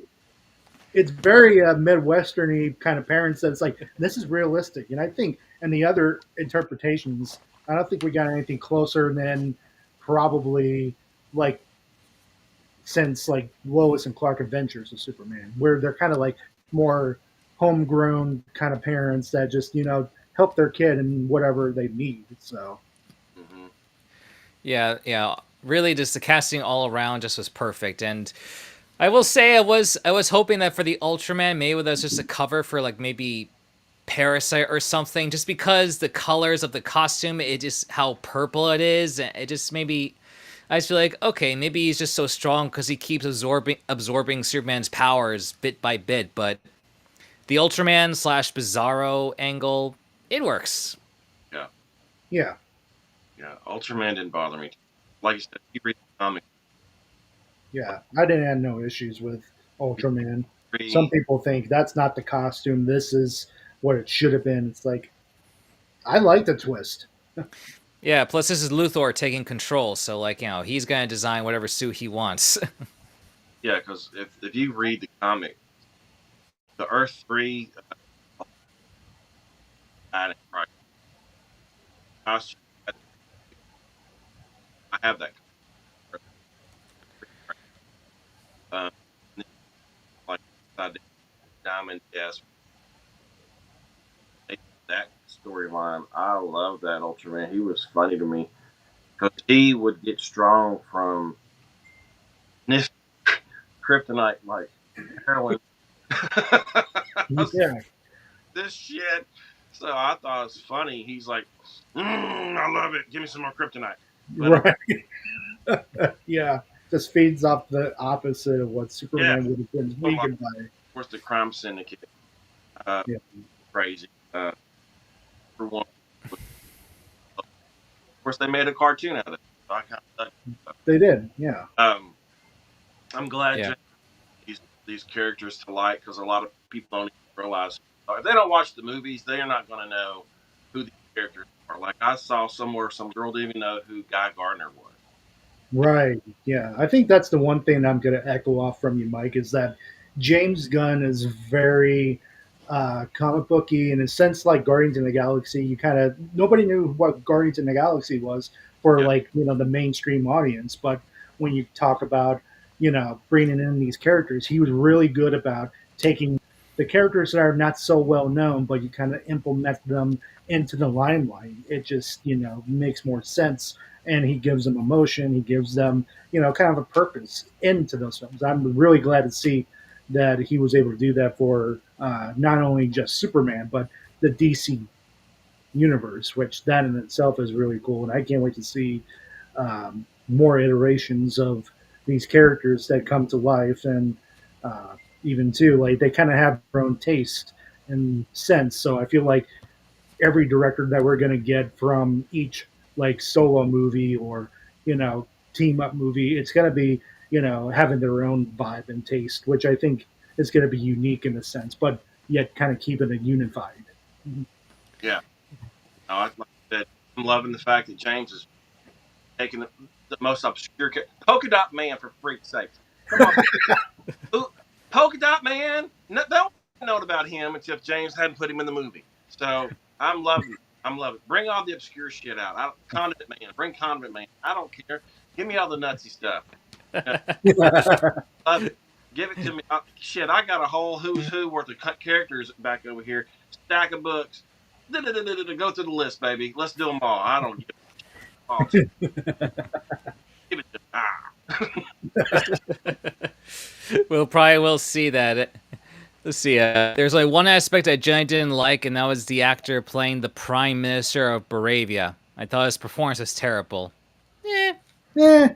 it's very Midwesterny kind of parents that it's like this is realistic, and I think and the other interpretations, I don't think we got anything closer than probably like since like Lois and Clark Adventures of Superman, where they're kind of like more homegrown kind of parents that just help their kid in whatever they need. So Mhm. Yeah, yeah. Really, just the casting all around just was perfect. And I will say, I was hoping that for the Ultraman, maybe that's just a cover for like maybe Parasite or something, just because the colors of the costume, it just how purple it is, it just maybe I just feel like, okay, maybe he's just so strong because he keeps absorbing Superman's powers bit by bit. But the Ultraman slash Bizarro angle, it works. Yeah, Yeah. yeah. Ultraman didn't bother me. Like you said, you read the comic. Yeah. I didn't have no issues with Ultraman. Some Read, people think that's not the costume. This is what it should have been. It's like, I like the twist. Yeah, plus this is Luthor taking control, so like, he's gonna design whatever suit he wants. yeah, because if you read the comic, the Earth 3 right, costume, I have that. Um, like I did Diamond, yes, that storyline. I love that Ultraman. He was funny to me because he would get strong from this kryptonite like heroin. Yeah. This shit. So I thought it was funny. He's like, I love it. Give me some more kryptonite. But Right. Yeah. Just feeds off the opposite of what yeah, Superman would have been oh my, of weakened by. course, the crime syndicate, Yeah. crazy. For one, of course, they made a cartoon out of it. So I kind of They did. Yeah. I'm glad Yeah. these characters to light because a lot of people don't even realize if they don't watch the movies, they're not going to know who these characters are. Like I saw somewhere some girl didn't even know who Guy Gardner was. Right. Yeah. I think that's the one thing I'm going to echo off from you, Mike, is that James Gunn is very comic booky in a sense, like Guardians of the Galaxy. You kind of nobody knew what Guardians of the Galaxy was for Yeah, like the mainstream audience, but when you talk about bringing in these characters, he was really good about taking the characters that are not so well known, but you kind of implement them into the limelight. It just makes more sense, and he gives them emotion. He gives them kind of a purpose into those films. I'm really glad to see that he was able to do that for not only just Superman but the DC universe, which that in itself is really cool. And I can't wait to see more iterations of these characters that come to life, and even too like they kind of have their own taste and sense. So I feel like every director that we're going to get from each like solo movie or team up movie, it's going to be having their own vibe and taste, which I think is going to be unique in a sense, but yet kind of keeping it unified. yeah. No, like I said, I'm loving the fact that James is taking the most obscure Polka Dot Man for freak's sake. Come on, Polka Dot Man. No, they don't know about him until James hadn't put him in the movie. So I'm loving it. I'm loving it. Bring all the obscure shit out. Condiment Man. Bring Condiment Man. I don't care. Give me all the nutsy stuff. Love it. Give it to me. Shit, I got a whole who's who worth of characters back over here. Stack of books. Go through the list, baby. Let's do them all. I don't give a fuck. Give it to We'll probably will see that. Let's see. There's like one aspect I generally didn't like, and that was the actor playing the Prime Minister of Moravia. I thought his performance was terrible. Yeah,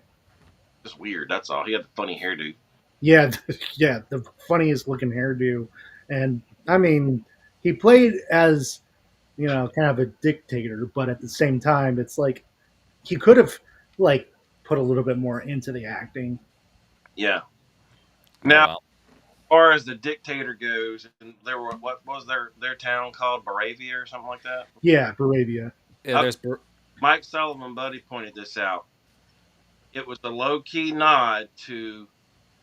Just weird. That's all. He had the funny hairdo. yeah, yeah. The funniest looking hairdo, and I mean, he played as kind of a dictator, but at the same time, it's like he could have like put a little bit more into the acting. Yeah. Oh, Now, well. as far as the dictator goes, and there were what was their town called Moravia or something like that. Yeah, Moravia. Yeah, there's Mike Sullivan, buddy, pointed this out. It was a low key nod to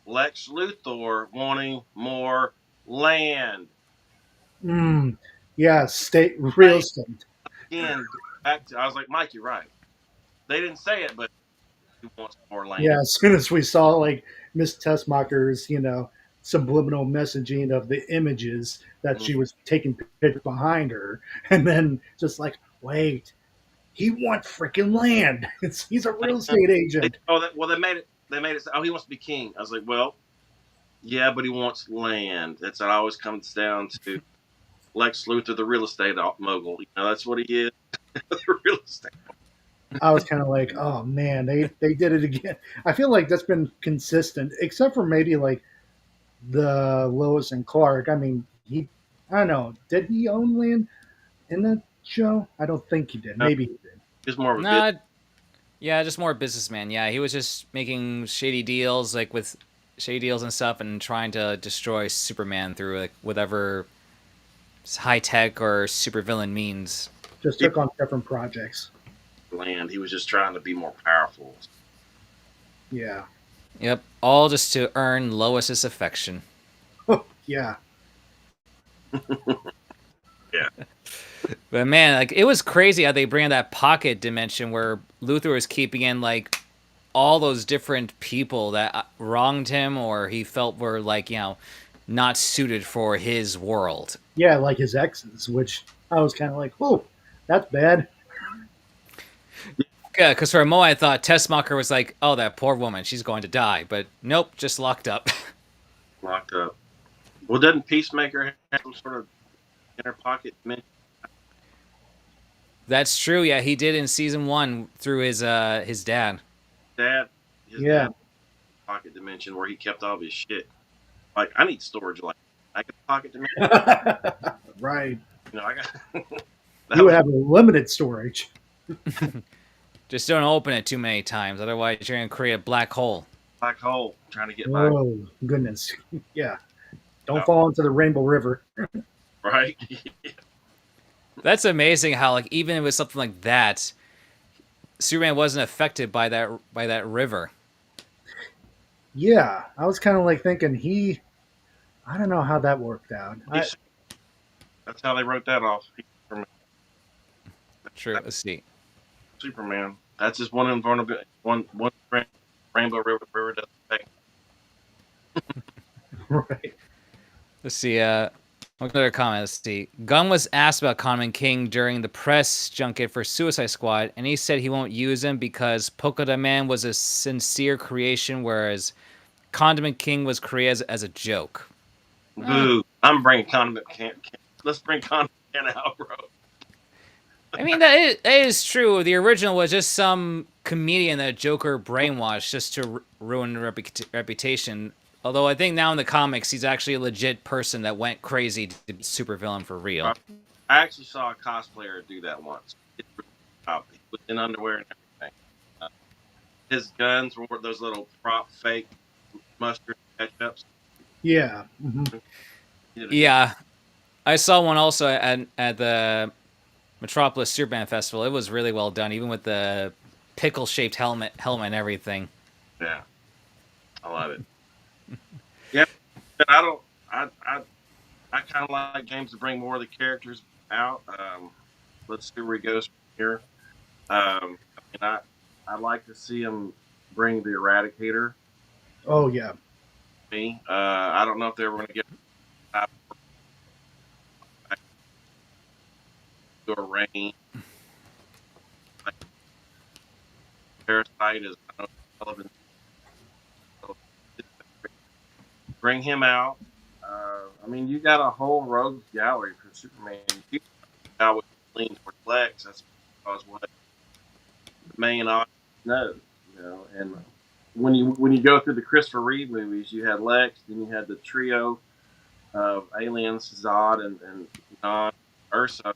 Lex Luthor wanting more land. Mm, yeah, state real Right. estate. Again, back to I was like, Mike, you're right. They didn't say it, but he wants more land. Yeah, as soon as we saw like Miss Tessmacher's, subliminal messaging of the images that she was taking pictures behind her, and then just like, wait, he wants freaking land. He's a real estate agent. They made it. They made it. Oh, he wants to be king. I was like, well, yeah, but he wants land. That's what it always comes down to. Lex Luthor, the real estate mogul. That's what he is. The real estate. I was kind of like, oh man, they did it again. I feel like that's been consistent, except for maybe like the Lois and Clark. I mean, I don't know, did he own land in that show? I don't think he did. No, Maybe he did. he's more of a Nah, yeah, just more a businessman. Yeah, he was just making shady deals, like with shady deals and stuff, and trying to destroy Superman through like whatever high tech or supervillain means. Just took on different projects. land. He was just trying to be more powerful. Yeah. Yep, all just to earn Lois's affection. Yeah. Yeah. But man, like it was crazy how they bring in that pocket dimension where Luthor was keeping in like all those different people that wronged him or he felt were like, not suited for his world. Yeah, like his exes, which I was kind of like, oh, that's bad. Yeah, because for a moment I thought Tessmacher was like, oh, that poor woman, she's going to die. But nope, just locked up. Locked up. Well, doesn't Peacemaker have some sort of inner pocket dimension? That's true. Yeah, he did in season 1 through his dad. His Yeah. dad pocket dimension where he kept all of his shit. Like, I need storage. Like, I got pocket dimension. Right. I got. You would have a limited storage. Just don't open it too many times, otherwise you're gonna create a black hole. Black hole trying to get by. Oh, goodness. Yeah. Don't fall into the Rainbow River. Right? That's amazing how like even with something like that, Superman wasn't affected by that river. Yeah. I was kind of like thinking I don't know how that worked out. That's how they wrote that off. True. Let's see. Superman. That's just one invulnerability. One Rainbow River doesn't affect. Right. Let's see. Another comment. Let's see. Gunn was asked about Condiment King during the press junket for Suicide Squad, and he said he won't use him because Polka Dot Man was a sincere creation, whereas Condiment King was created as a joke. Boo! I'm bringing Condiment King. Let's bring Condiment King out, bro. I mean, that is true. The original was just some comedian that Joker brainwashed just to ruin the reputation. Although I think now in the comics, he's actually a legit person that went crazy to be supervillain for real. I actually saw a cosplayer do that once. He was in underwear and everything. His guns were those little prop fake mustard ketchups. Yeah. Mm-hmm. Yeah. I saw one also at the Metropolis Superman Festival. It was really well done, even with the pickle-shaped helmet and everything. Yeah. I love it. Yeah. I kind of like games to bring more of the characters out. Let's see where he goes from here. I like to see him bring the Eradicator. Oh, yeah. I don't know if they're going to get to a rain. Parasite is relevant. So, bring him out. You got a whole rogues gallery for Superman. You out with lean for Lex. That's because what the main audience knows, And when you go through the Christopher Reeve movies, you had Lex, then you had the trio of aliens, Zod and Non Ursa.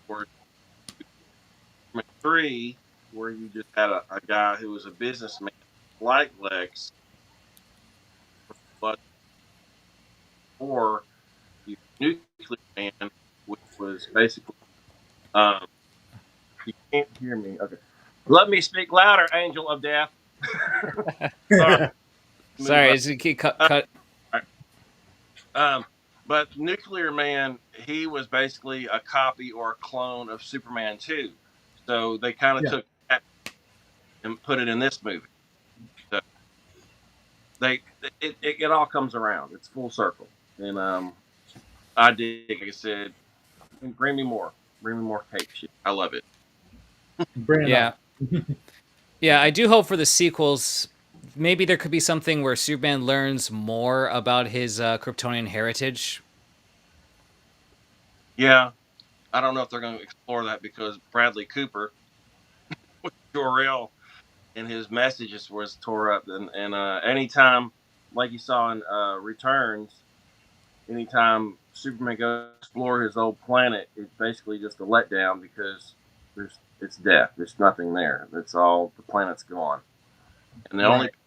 Or 3, where you just had a guy who was a businessman like Lex, but or you Nuclear Man, which was basically you can't hear me. Okay, let me speak louder, Angel of Death. Sorry, it's a cut. But Nuclear Man, he was basically a copy or a clone of Superman 2. So they kind of took that and put it in this movie. So it all comes around. It's full circle. And I dig, like I said, bring me more. Bring me more cake shit. I love it. Yeah. Yeah, I do hope for the sequels, maybe there could be something where Superman learns more about his Kryptonian heritage. Yeah, I don't know if they're going to explore that because Bradley Cooper with Jor-El and his messages was tore up, and anytime, like you saw in Returns, anytime Superman goes to explore his old planet, it's basically just a letdown because it's death. There's nothing there. That's all. The planet's gone, and the only Right. people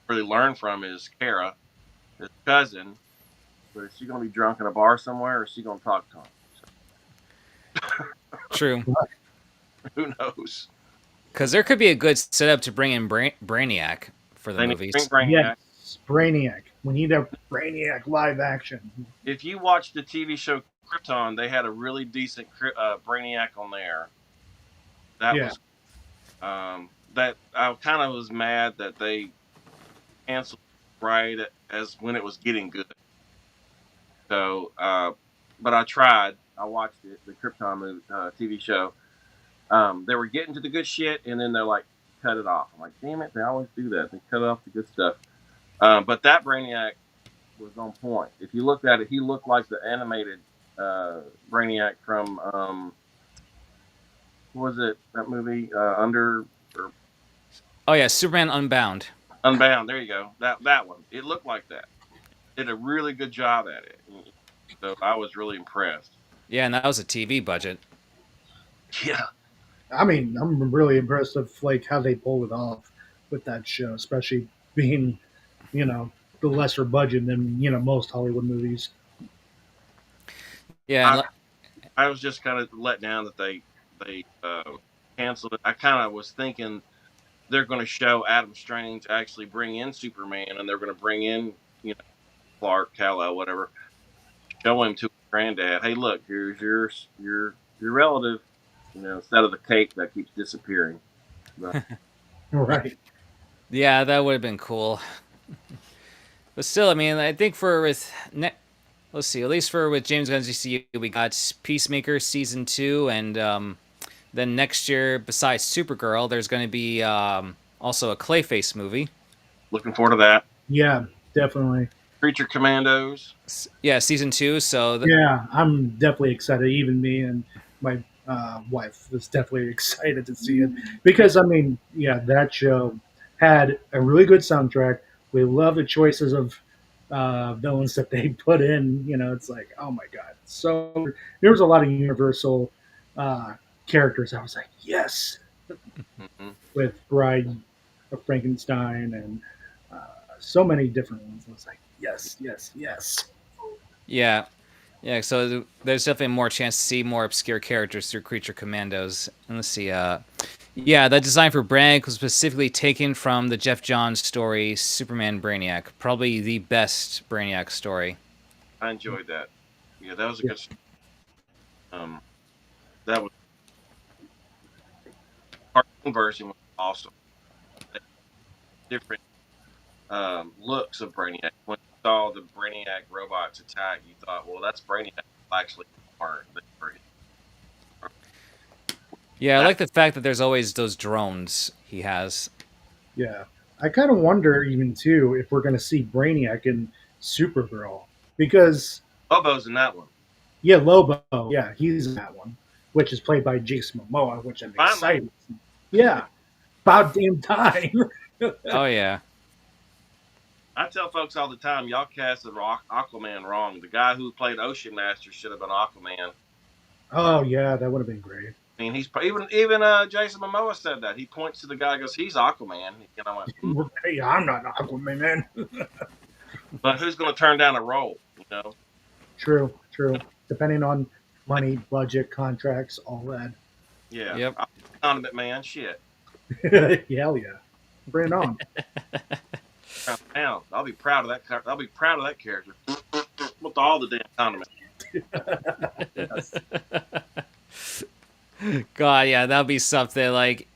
to really learn from is Kara, his cousin. But is she going to be drunk in a bar somewhere, or is she going to talk to him? True. Who knows? Because there could be a good setup to bring in Brainiac for the They need to bring movies. Brainiac. Yes, Brainiac. We need a Brainiac live action. If you watch the TV show Krypton, they had a really decent Brainiac on there. That Yeah. was that I kind of was mad that they canceled right as when it was getting good. So, but I tried. I watched it, the Krypton movie, TV show. They were getting to the good shit, and then they're like, cut it off. I'm like, damn it, they always do that. They cut off the good stuff. But that Brainiac was on point. If you looked at it, he looked like the animated Brainiac from what was it, that movie Under or Oh yeah, Superman Unbound. Unbound? There you go. That one. It looked like that. Did a really good job at it. So I was really impressed. Yeah, and that was a TV budget. Yeah. I mean, I'm really impressed with like how they pulled it off with that show, especially being, you know, the lesser budget than most Hollywood movies. Yeah, and I, I was just kind of let down that they canceled it. I kind of was thinking they're going to show Adam Strange actually bring in Superman, and they're going to bring in Clark, Kal-El, whatever. Show him to his granddad. Hey, look, here's your relative. Instead of the cake that keeps disappearing. But, Right. yeah, that would have been cool. But still, I mean, I think let's see, at least for with James Gunn's DCU, we got Peacemaker season 2, and then next year, besides Supergirl, there's going to be also a Clayface movie. looking forward to that. Yeah, definitely. Creature Commandos. Yeah, season 2. So Yeah, I'm definitely excited. Even me and my wife was definitely excited to see it because I mean, yeah, that show had a really good soundtrack. We love the choices of villains that they put in. It's like, oh my god! So there was a lot of Universal characters. I was like, yes, Mm-hmm. with Bride of Frankenstein and so many different ones. I was like, yes, yes, yes. yeah, yeah. So there's definitely more chance to see more obscure characters through Creature Commandos. And let's see, yeah, that design for Brainiac was specifically taken from the Jeff Johns story Superman Brainiac, probably the best Brainiac story. I enjoyed that. Yeah, that was a Yeah. good. Um, that was cartoon version was awesome. Different looks of Brainiac. When you saw the Brainiac robots attack, you thought, well, that's Brainiac. Actually, aren't. Yeah, I That like the fact that there's always those drones he has. Yeah. I kind of wonder, even too, if we're going to see Brainiac in Supergirl. Because, Bobo's in that one. yeah, Lobo, yeah, he's in that one, which is played by Jason Momoa, which I'm Finally. excited. Yeah. About damn time. Oh yeah. I tell folks all the time, y'all cast Aquaman wrong. The guy who played Ocean Master should have been Aquaman. Oh, yeah, that would have been great. I mean, he's even Jason Momoa said that. He points to the guy, and goes, "He's Aquaman." And I went, Hey, I'm not Aquaman, man. but who's going to turn down a role? True, true. Depending on money, budget, contracts, all that. Yeah. Yep. I'm a condiment man. Shit. Hell yeah. Bring it on. I'll be proud of that. I'll be proud of that character. With all the damn condiments. Yes. God, yeah, that'd be something like.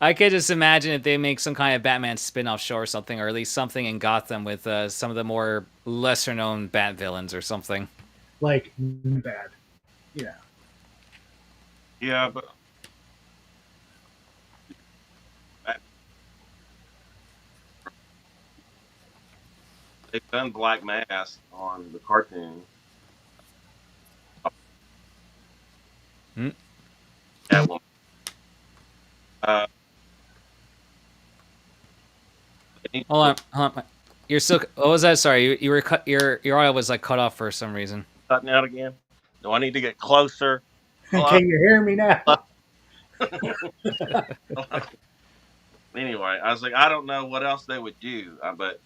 I could just imagine if they make some kind of Batman spin-off show or something, or at least something in Gotham with some of the more lesser-known Bat villains or something. Like, bad. Yeah. Yeah, but they've done Black Mask on the cartoon. Hold on. You're still. What was that? Sorry, you were cut. Your audio was like cut off for some reason. Cutting out again. Do I need to get closer? Hello. Can you hear me now? Anyway, I was like, I don't know what else they would do, but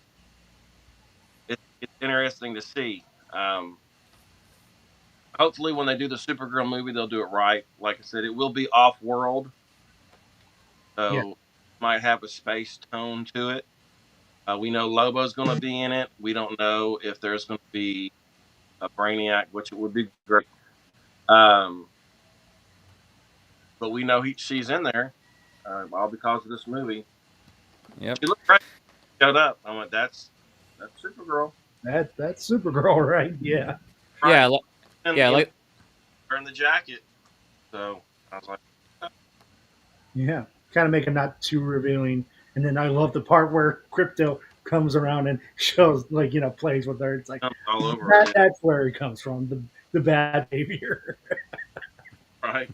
it's interesting to see. Hopefully, when they do the Supergirl movie, they'll do it right. Like I said, it will be off-world, so Yeah. might have a space tone to it. We know Lobo's going to be in it. We don't know if there's going to be a Brainiac, which it would be great. But we know she's in there, all because of this movie. Yep. She looked great. Showed up. I went, that's Supergirl. That's Supergirl, right? Yeah. Right. Yeah. And, Yeah. Like. wearing the jacket. So I was like, Yeah. Kind of make it not too revealing. And then I love the part where Crypto comes around and shows, like, plays with her. It's like, all over it. that's where it comes from, the bad behavior. Right.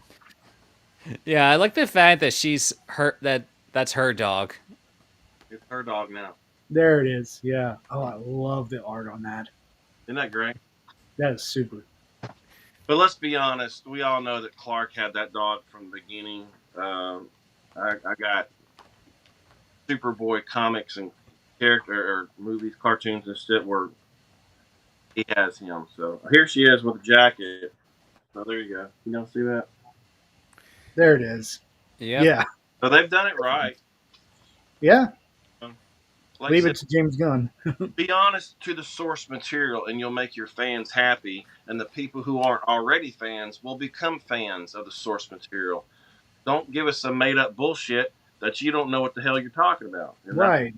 Yeah, I like the fact that she's her. That's her dog. It's her dog now. There it is. Yeah. Oh, I love the art on that. Isn't that great? That is super. But let's be honest. We all know that Clark had that dog from the beginning. I got Superboy comics and character or movies, cartoons and shit where he has him. So here she is with a jacket. So there you go. You don't see that? There it is. Yep. Yeah. So they've done it right. Yeah. Like Leave I it to James Gunn. be honest to the source material and you'll make your fans happy, and the people who aren't already fans will become fans of the source material. Don't give us some made up bullshit that you don't know what the hell you're talking about. Right.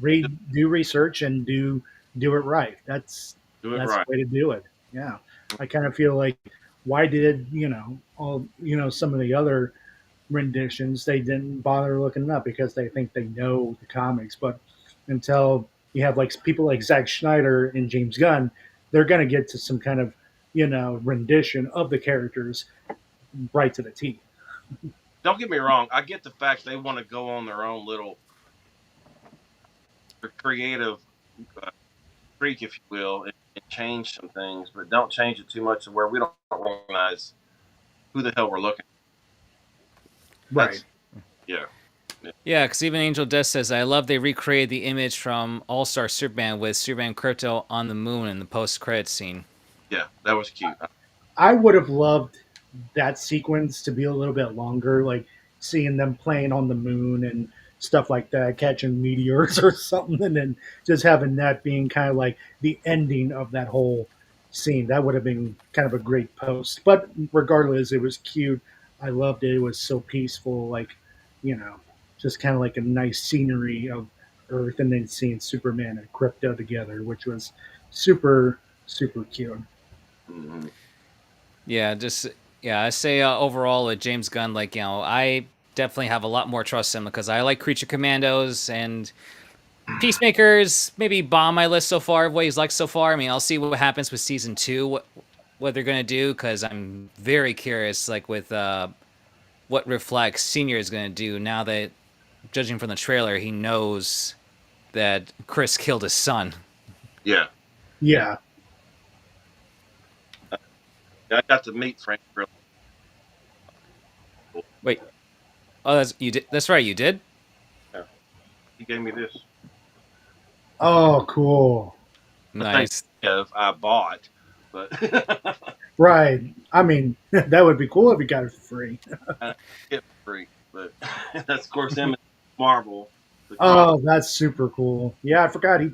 Do research and do it right. That's right. the way to do it. Yeah. I kind of feel like, why did, some of the other renditions, they didn't bother looking up because they think they know the comics, but until you have like people like Zack Snyder and James Gunn, they're going to get to some kind of, rendition of the characters right to the T. Don't get me wrong. I get the fact they want to go on their own little creative freak, if you will, and change some things, but don't change it too much to where we don't recognize who the hell we're looking at. Right. Yeah. Yeah, because even Angel Death says, I love they recreated the image from All Star Superman with Superman Crypto on the moon in the post credit scene. Yeah, that was cute. I would have loved that sequence to be a little bit longer, like seeing them playing on the moon and stuff like that, catching meteors or something, and then just having that being kind of like the ending of that whole scene. That would have been kind of a great post. But regardless, it was cute. I loved it. It was so peaceful, like, just kind of like a nice scenery of Earth, and then seeing Superman and Crypto together, which was super, super cute. Mm-hmm. Yeah, I say overall, James Gunn, like, I definitely have a lot more trust in him because I like Creature Commandos and Peacemakers. Maybe bomb my list so far of what he's liked so far. I mean, I'll see what happens with season 2, what they're gonna do, because I'm very curious, like with what Reflex Senior is gonna do now that, judging from the trailer, he knows that Chris killed his son. Yeah. Yeah. I got to meet Frank. Wait. Oh, you did. That's right. You did. Yeah. He gave me this. Oh, cool. Nice. I bought, but Right. I mean, that would be cool if you got it for free. it's free. But that's of course him and Marvel. Oh, that's super cool. Yeah, I forgot he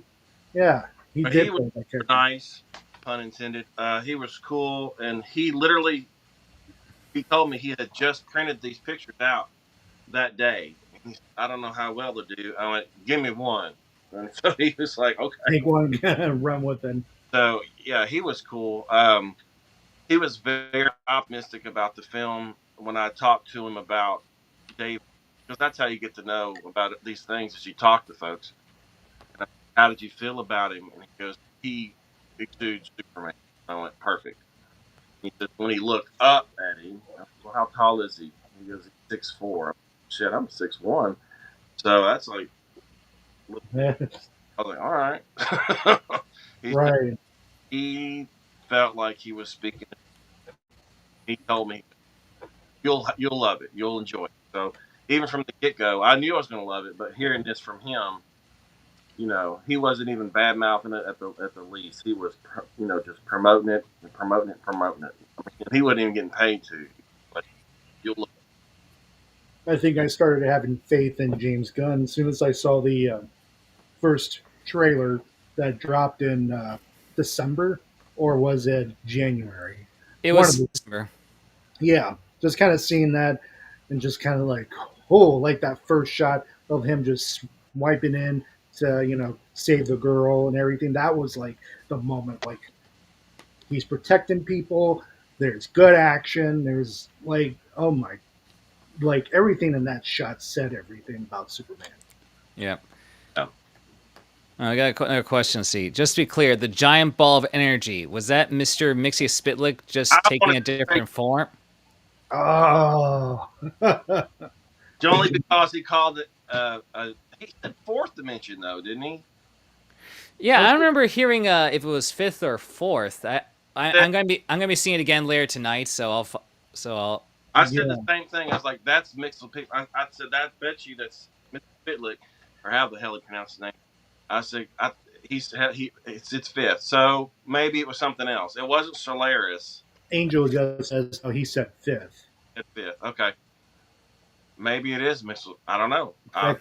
But did he play was that character. nice, pun intended. He was cool, and he told me he had just printed these pictures out that day. I don't know how well to do. I went, give me one. And so he was like, okay. Take one and run with it. So yeah, he was cool. He was very optimistic about the film when I talked to him about Dave, because that's how you get to know about these things as you talk to folks. And how did you feel about him? And he goes, he exudes Superman. I went, perfect. He said, when he looked up at him, I said, well, how tall is he? He goes, he's 6'4". Shit, I'm 6'1". So that's like Yeah, I was like, all right. he said right. he felt like he was speaking. He told me, you'll love it. You'll enjoy it. So even from the get go, I knew I was going to love it. But hearing this from him, he wasn't even bad mouthing it at the least. He was, just promoting it and promoting it, and promoting it. I mean, he wasn't even getting paid to. But you'll love I think I started having faith in James Gunn as soon as I saw the first trailer that dropped in December, or was it January? It One of was the December. Yeah, just kind of seeing that and just kind of like, oh, like that first shot of him just wiping in to save the girl and everything. That was like the moment. Like he's protecting people. There's good action. There's like, oh my, like everything in that shot said everything about Superman. Yeah. it. I got another question. See, just to be clear, the giant ball of energy, was that Mr. Mixie Spitlick I just want taking a to say different form? Oh, only because he called it. He said fourth dimension though, didn't he? Yeah, I don't remember hearing if it was fifth or fourth. I'm gonna be seeing it again later tonight, so I'll. I said the yeah. same thing. I was like, "That's mixed with people." I said, "That bet you that's Mr. Fitlick, or how the hell he pronounced his name." I said, it's fifth, so maybe it was something else. It wasn't Solaris Angel just says, oh, he said fifth. at fifth. Okay, maybe it is Mr. I don't know. That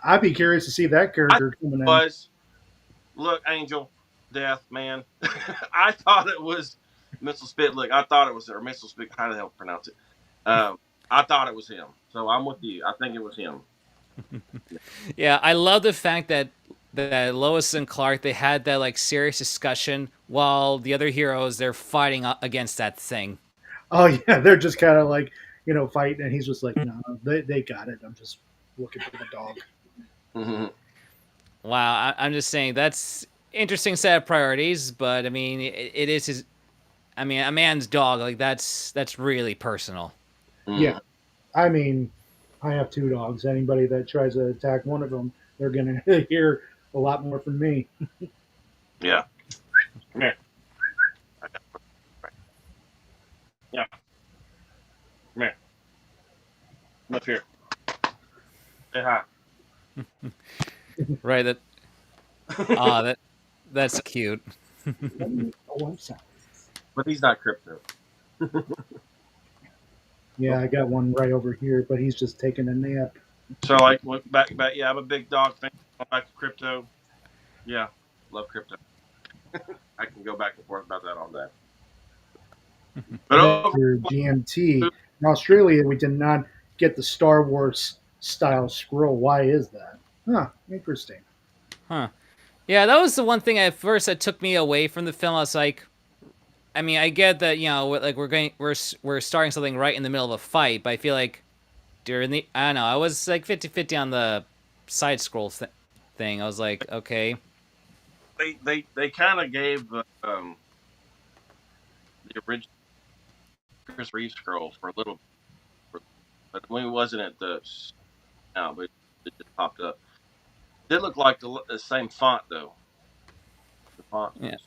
I'd be curious to see that I character coming in. was look, Angel, Death, man. I thought it was Mr. Spitlick. I thought it was or Mr. Spit. How the hell pronounce it? I thought it was him. So I'm with you. I think it was him. Yeah, I love the fact that Lois and Clark they had that like serious discussion while the other heroes they're fighting against that thing. Oh yeah, they're just kind of like fighting, and he's just like, no, they got it. I'm just looking for the dog. Mhm. Wow, I'm just saying that's interesting set of priorities, but I mean it is his. I mean a man's dog like that's really personal. Yeah, Mhm. I mean, I have two dogs. Anybody that tries to attack one of them, they're gonna hear a lot more from me. Yeah. Come here. Yeah. Come here. Come up here. Say hi. Right. That's cute. Oh, I'm sorry. But he's not crypto. Yeah, I got one right over here, but he's just taking a nap. So like back. Yeah, I'm a big dog fan. Back to crypto. Yeah, love crypto. I can go back and forth about that all day. But over. Mr. GMT. In Australia, we did not get the Star Wars style scroll. Why is that? Huh, interesting. Huh. Yeah, that was the one thing at first that took me away from the film. I was like, I mean, I get that like we're starting something right in the middle of a fight, but I feel like during the I don't know, I was like 50-50 on the side scroll thing. I was like, okay, They kind of gave the original Chris Reeve scroll for a little, but when it wasn't at the now, but it just popped up. It did look like the same font though. The font yeah, was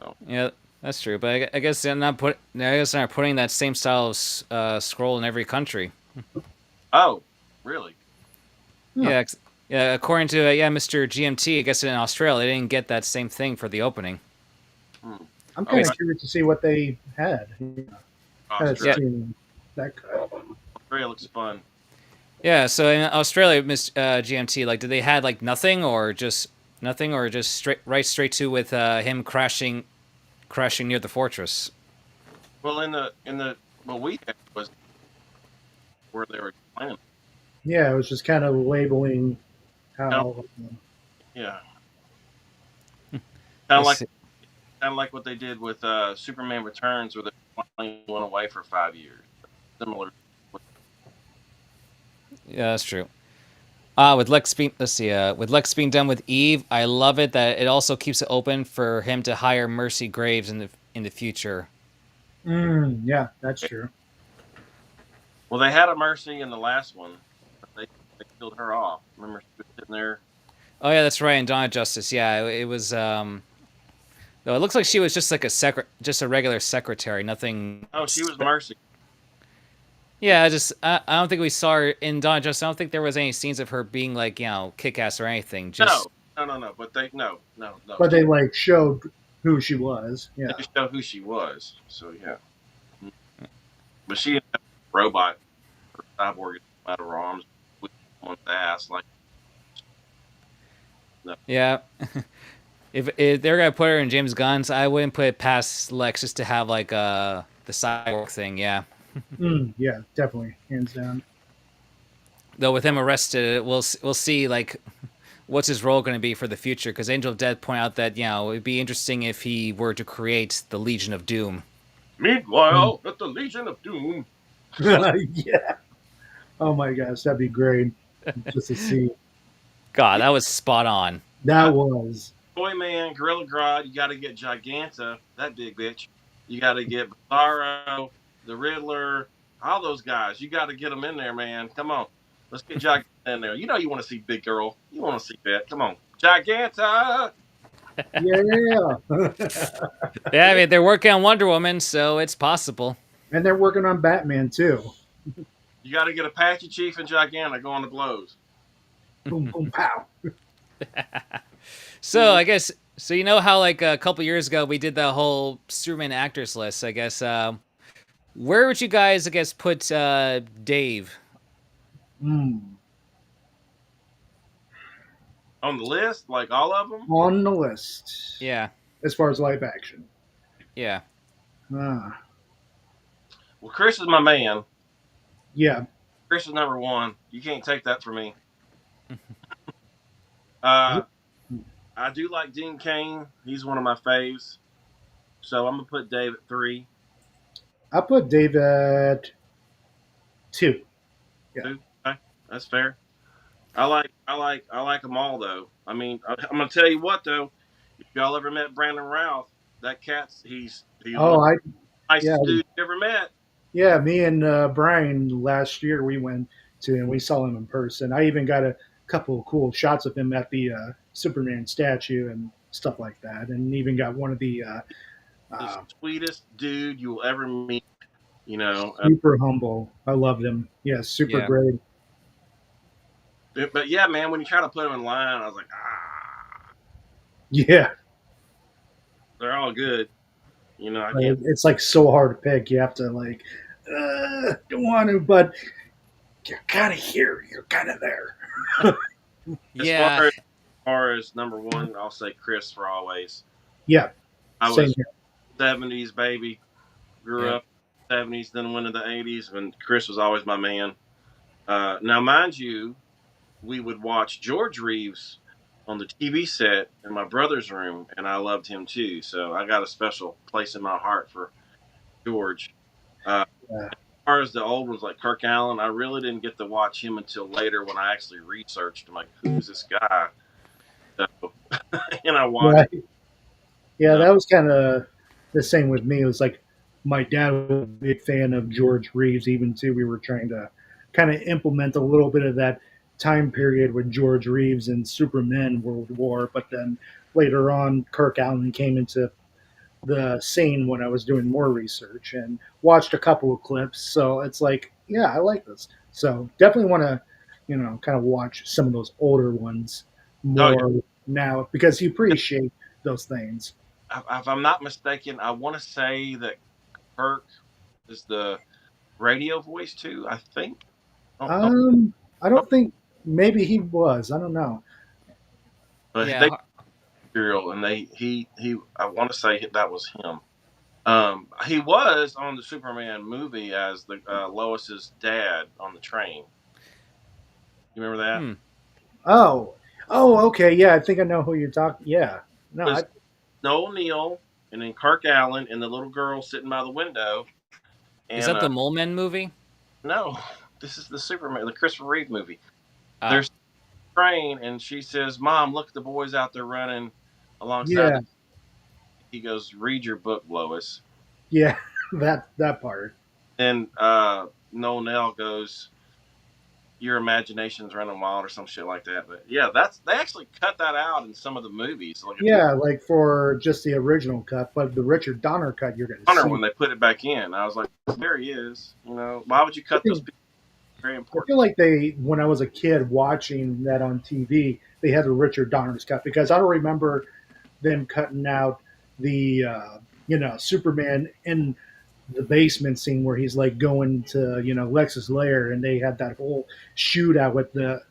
so. yeah, that's true. But I guess they're not putting that same style of scroll in every country. Oh, really? Huh. Yeah, yeah. According to Mr. GMT, I guess in Australia they didn't get that same thing for the opening. Hmm. I'm Oh, kind of curious to see what they had. Kind of Yeah, Australia. seeing that cut. Australia looks fun. yeah. So in Australia, Miss GMT, like, did they had like nothing or just nothing or just straight to with him crashing near the fortress? Well, in the what we had was where they were playing. Yeah, it was just kind of labeling Kind how. yeah, kind of Let's like see. what they did with Superman Returns, where the plane went away for 5 years. Similar. Yeah, that's true. With Lex being let's see, with Lex being done with Eve, I love it that it also keeps it open for him to hire Mercy Graves in the future. Yeah, that's true. Well, they had a Mercy in the last one, but they killed her off. Remember she was sitting there? Oh yeah, that's right. In Dawn of Justice, yeah, it was. Though it looks like she was just like just a regular secretary. Nothing. Oh, she was Mercy. Yeah, I don't think we saw her in Dawn of Justice. I don't think there was any scenes of her being like kick ass or anything. Just No. But they no. But they like showed who she was. Yeah. They showed who she was. So yeah. But she ended up a robot or cyborg out of her arms with someone's ass. Like no. yeah. If they're gonna put her in James Gunn's, I wouldn't put it past Lex just to have like the cyborg thing. Yeah. Yeah, definitely, hands down. Though with him arrested, we'll see like what's his role going to be for the future. Because Angel of Death point out that it'd be interesting if he were to create the Legion of Doom. Meanwhile, at the Legion of Doom. Yeah. Oh my gosh, that'd be great. Just to see. God, that was spot on. That was. Toyman, Gorilla Grodd, you got to get Giganta, that big bitch. You got to get Bizarro, the Riddler, all those guys. You got to get them in there, man. Come on. Let's get Giganta in there. You know you want to see Big Girl. You want to see that. Come on. Giganta! Yeah. Yeah, I mean they're working on Wonder Woman, so it's possible. And they're working on Batman too. You got to get Apache Chief and Giganta going to blows. Boom, boom, pow. So I guess so. You know how like a couple years ago we did the whole Superman actors list. I guess where would you guys I guess put Dave? On the list, like all of them? On the list. Yeah. As far as live action. Yeah. Ah. Well, Chris is my man. Yeah. Chris is number one. You can't take that from me. I do like Dean Cain. He's one of my faves. So I'm gonna put Dave at 3. I put Dave at 2. Yeah. 2? Okay, that's fair. I like them all though. I mean, I'm gonna tell you what though. If y'all ever met Brandon Routh, that cat's he's Oh, one of the nicest dude you ever met. Yeah, me and Brian last year we went to and we saw him in person. I even got a couple of cool shots of him at the Superman statue and stuff like that, and even got one of the sweetest dude you will ever meet. You know, super humble. I loved him. Yeah, super great. But yeah, man, when you try to put him in line, I was like, Yeah, they're all good. You know, I can't. It's like so hard to pick. You have to like, don't want to, but you're kind of here. You're kind of there. Yeah. As far as number one, I'll say Chris for always. Yeah, I was 70s baby. Grew up 70s, then went into the 80s, and Chris was always my man. Now, mind you, we would watch George Reeves on the TV set in my brother's room, and I loved him too. So I got a special place in my heart for George. As far as the old ones like Kirk Allen, I really didn't get to watch him until later when I actually researched. I'm like, who's this guy? So, and I watched. Right. Yeah, that was kind of the same with me. It was like my dad was a big fan of George Reeves, even too. We were trying to kind of implement a little bit of that time period with George Reeves and Superman World War, but then later on Kirk Allen came into the scene when I was doing more research and watched a couple of clips. So it's like, yeah, I like this. So definitely want to, kind of watch some of those older ones more now because you appreciate those things. If I'm not mistaken, I want to say that Kirk is the radio voice too. I think. I don't think. Maybe he was. I don't know. But yeah. And I want to say that was him. He was on the Superman movie as the Lois's dad on the train. You remember that? Oh, okay. Yeah, I think I know who you're talking. Yeah, no, Noel Neal and then Kirk Allen and the little girl sitting by the window. And, is that the Mole Men movie? No, this is the Superman, the Christopher Reeve movie. There's a train, and she says, "Mom, look at the boys out there running alongside." Yeah. He goes, "Read your book, Lois." Yeah, that part. And Noel Neal goes, your imagination's running wild or some shit like that. But yeah, they actually cut that out in some of the movies. Like if you Yeah, like for just the original cut, but the Richard Donner cut, you're going to wonder see. when they put it back in, I was like, there he is. You know, why would you I cut those think people? Very I important. feel like when I was a kid watching that on TV, they had the Richard Donner's cut because I don't remember them cutting out the Superman in the basement scene where he's like going to Lex's lair, and they had that whole shootout with the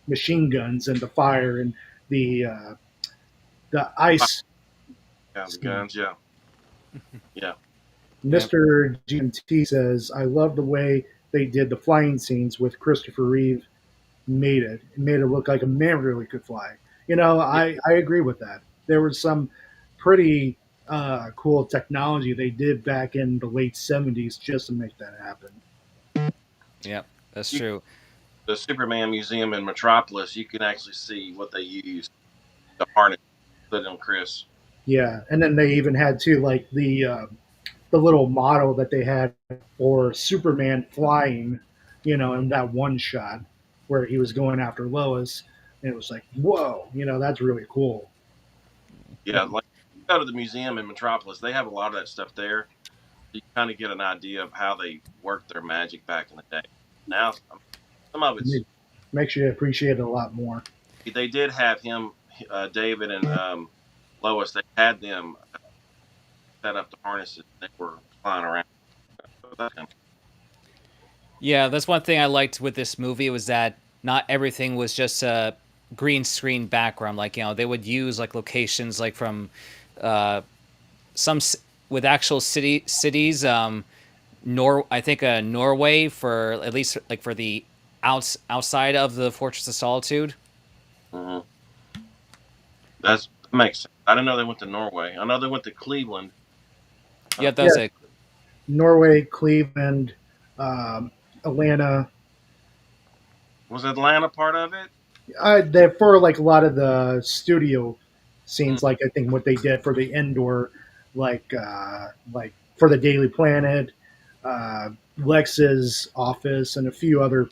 machine guns and the fire and the ice Yeah, the scene. guns. Yeah, yeah. Yep. Mr. GMT says, "I love the way they did the flying scenes with Christopher Reeve. Made it look like a man really could fly." I agree with that. There was some pretty cool technology they did back in the late '70s just to make that happen. Yep. That's You, true. the Superman Museum in Metropolis, you can actually see what they used to harness put on Chris. Yeah, and then they even had too like the little model that they had for Superman flying, in that one shot where he was going after Lois, and it was like, whoa, that's really cool. Yeah, like go to the museum in Metropolis, they have a lot of that stuff there. You kind of get an idea of how they worked their magic back in the day. Now, some of it's Makes you appreciate it a lot more. they did have him, David and Lois. They had them set up the harnesses. They were flying around. So that kind of- Yeah, that's one thing I liked with this movie was that not everything was just a green screen background. Like they would use like locations like from uh, some with actual cities. I think Norway for at least like for the outside of the Fortress of Solitude. Mhm. That makes sense. I didn't know they went to Norway. I know they went to Cleveland. Yeah, Uh, that Yeah, was it. Norway, Cleveland, Atlanta. was Atlanta part of it? They're for like a lot of the studio Mm, scenes, like I think what they did for the indoor, like for the Daily Planet, Lex's office, and a few other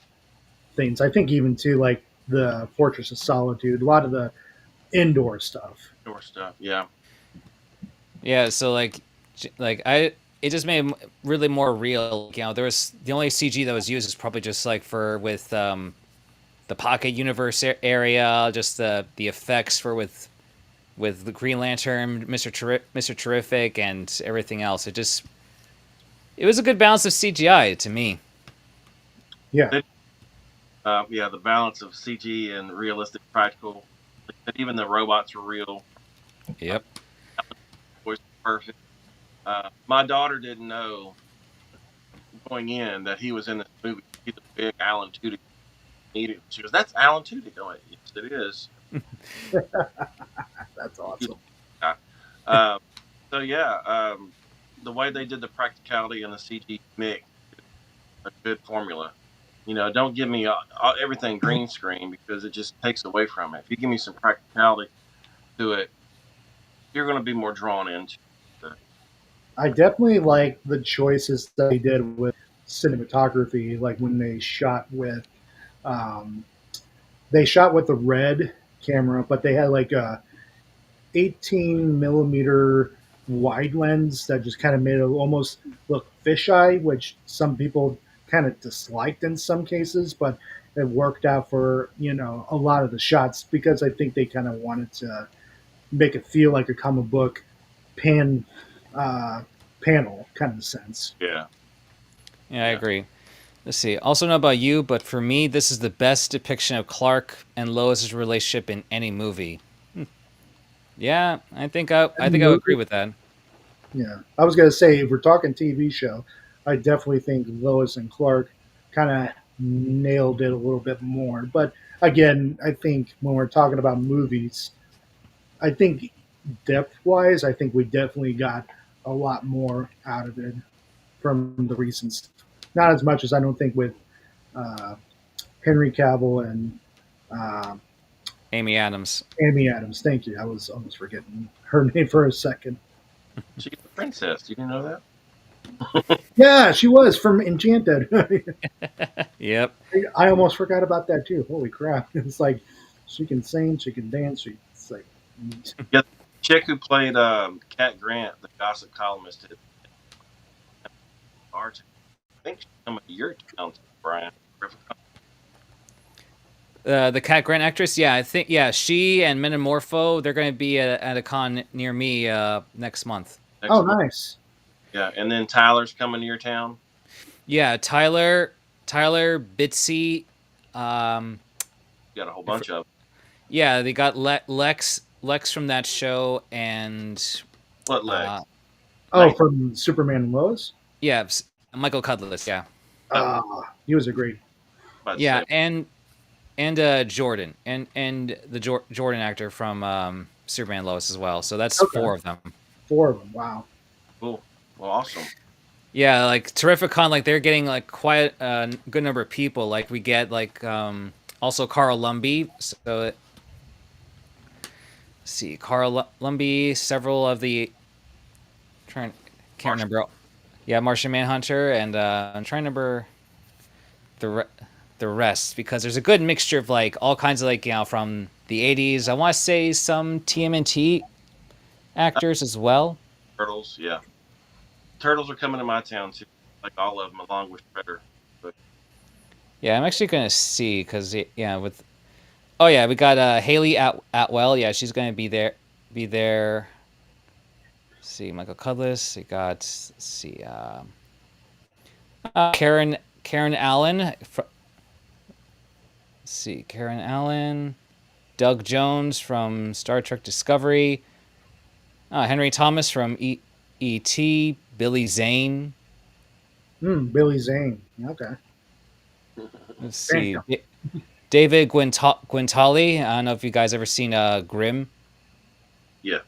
things. I think even too like the Fortress of Solitude, a lot of the indoor stuff. Door stuff. Yeah. Yeah, so like I it just made it really more real. There was the only CG that was used is probably just like for with the Pocket Universe area, just the effects for with the Green Lantern, Mister Terrific, and everything else. It was a good balance of CGI to me. Yeah, It, yeah, the balance of CG and realistic practical. Even the robots were real. Uh, Yep. was perfect. My daughter didn't know going in that he was in this movie. He's a big Alan Tudyk. She goes, "That's Alan Tudyk." I'm like, "Yes, it is." that's You awesome. know, uh, so yeah, the way they did the practicality and the CG mix, a good formula. Don't give me everything green screen because it just takes away from it. If you give me some practicality to it, you're going to be more drawn into it. I definitely like the choices that they did with cinematography, like when um, they shot with the red camera, but they had like a 18 millimeter wide lens that just kind of made it almost look fisheye, which some people kind of disliked in some cases, but it worked out for a lot of the shots because I think they kind of wanted to make it feel like a comic book pan uh, panel kind of sense. Yeah, Yeah, I yeah. agree. Let's see. Also, know about you, but for me, this is the best depiction of Clark and Lois's relationship in any movie. Yeah, I And think I would agree movie, with that. yeah, I was gonna say if we're talking TV show, I definitely think Lois and Clark kind of nailed it a little bit more. But again, I think when we're talking about movies, I think depth wise, I think we definitely got a lot more out of it from the recent stuff. Not as much as I don't think with uh, Henry Cavill and uh, Amy Adams. Amy Adams. Thank you. I was almost forgetting her name for a second. She's a princess. You didn't know that? Yeah, she was from Enchanted. Yep. I almost forgot about that too. Holy crap! It's like she can sing, she can dance. It's like Yeah, the chick who played Cat Grant, the gossip columnist at Art. I think she's coming to your town, Brian. The Cat Grant actress, yeah, I think, yeah, she and Metamorpho, they're going to be at a con near me next month. oh, Next month. nice. Yeah, and then Tyler's coming to your town. Yeah, Tyler, Bitsy, um, You got a whole bunch of them. yeah, they got Lex from that show, and What uh, legs? Oh, Nice. from Superman and Lois. yeah, Michael Cudlitz, yeah, He was a great. About to yeah, say, and Jordan, and the Jordan actor from Superman and Lois as well. So that's Okay, four of them. four of them. Wow. cool. Well, awesome. Yeah, like Terrificon, like they're getting like quite a good number of people. Like we get like also Carl Lumbly. So let's see, Carl Lumbly, several of the trying can't Martian. remember. Yeah, Martian Manhunter, and I'm trying to remember the the rest because there's a good mixture of like all kinds of like from the 80s. I want to say some TMNT actors as well. Turtles, yeah. Turtles are coming to my town too. Like all of them, along with Shredder. But Yeah, I'm actually gonna see because yeah, with oh yeah, we got Haley Atwell. Yeah, she's gonna be there. Be there. Let's see, Michael Cudlitz. We got let's see, Karen Allen. Let's see, Karen Allen. Doug Jones from Star Trek Discovery. Henry Thomas from E.T. Billy Zane. Billy Zane. Okay. Let's see. Phantom. David Gwentali. I don't know if you guys ever seen Grimm. yeah,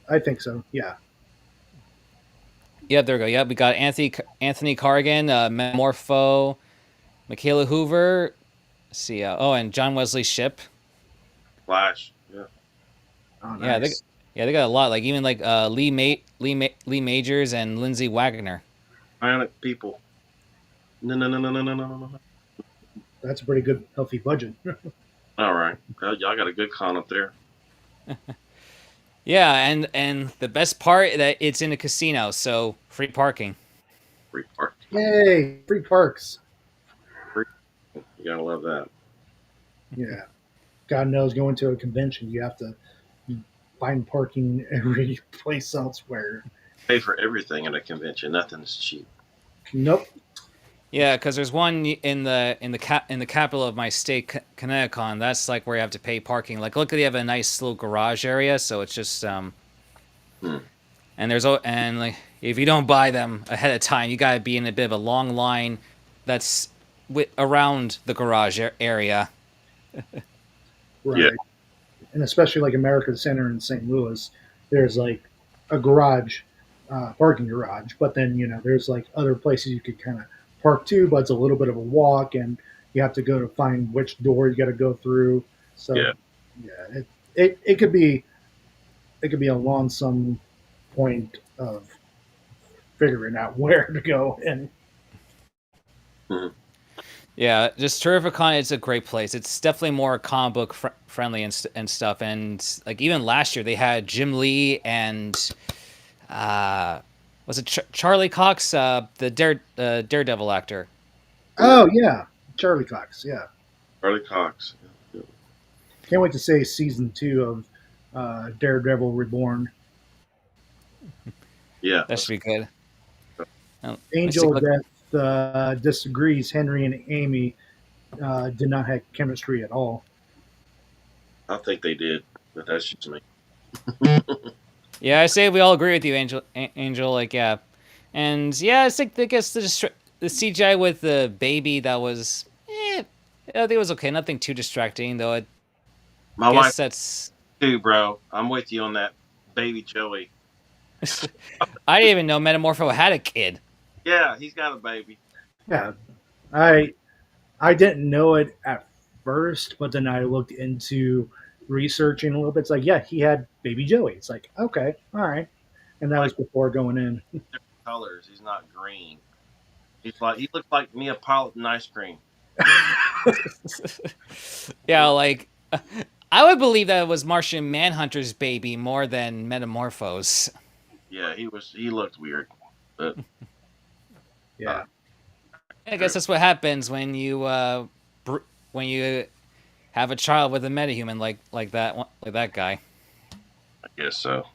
I think so. Yeah. Yeah, there we go. Yeah, we got Anthony Carrigan, Metamorpho, Michaela Hoover. Let's see. Oh, and John Wesley Shipp. Flash. Yeah, Oh, Yeah, nice. they got a lot. Like even like Lee Majors and Lindsay Wagner. Bionic people. No, no, no, no, no, no, no, no, no. That's a pretty good, healthy budget. All right, well, y'all got a good con up there. Yeah, and the best part that it's in a casino, so free parking. Free park. Yay! Free parks. Free. You gotta love that. Yeah. God knows, going to a convention, you have to find parking every place elsewhere. Pay for everything at a convention. Nothing's cheap. Nope. Yeah, because there's one in the capital of my state, Connecticut. That's like where you have to pay parking. Like, look, they have a nice little garage area, so it's just and and like if you don't buy them ahead of time, you gotta be in a bit of a long line. That's around the garage area. Right. Yeah. And especially like America Center in St. Louis, there's like a garage, parking garage, but then there's like other places you could kind of park too, but it's a little bit of a walk, and you have to go to find which door you got to go through. So Yeah. yeah, it could be a lonesome point of figuring out where to go. And Mhm. Yeah, just Terrificon. It's a great place. It's definitely more comic book friendly and stuff. And like even last year, they had Jim Lee and was it Charlie Cox, the Daredevil actor. oh yeah, Charlie Cox. Yeah, Charlie Cox. Yeah. can't wait to say season 2 of Daredevil Reborn. Yeah. That should be good. Let's see, Angel Death disagrees. Henry and Amy did not have chemistry at all. I think they did, but that's just me. yeah, I say we all agree with you, Angel. Angel, like yeah, and yeah, it's like I guess the CGI with the baby that was, I think it was okay. Nothing too distracting though. I My guess wife that's. too, bro. I'm with you on that. Baby Joey. I didn't even know Metamorpho had a kid. Yeah, he's got a baby. Yeah, I didn't know it at first, but then I looked into researching a little bit. It's like, yeah, he had baby Joey. It's like, okay, all right, and that was before going in. colors. He's not green. He looks like Neapolitan ice cream. Yeah, like I would believe that it was Martian Manhunter's baby more than Metamorphose. Yeah, he looked weird. But Yeah. I guess that's what happens when you when you have a child with a metahuman like that guy. I guess so.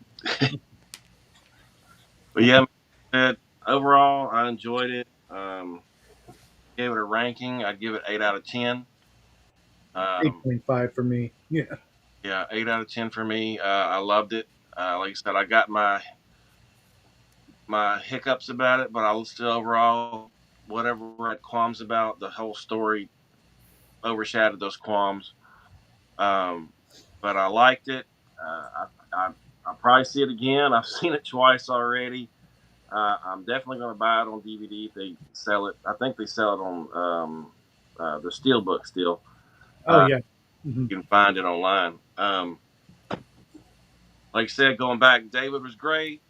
But yeah, man, overall I enjoyed it. Gave it a ranking. I'd give it 8 out of 10. Um, 8.5 for me. Yeah. yeah, 8 out of 10 for me. I loved it. Like I said, I got my hiccups about it, but I was still overall whatever I had qualms about, the whole story overshadowed those qualms. Um, but I liked it. I'll probably see it again. I've seen it twice already. I'm definitely going to buy it on DVD if they sell it. I think they sell it on the Steelbook still. Oh yeah. Mm-hmm. You can find it online. Like I said, going back, David was great.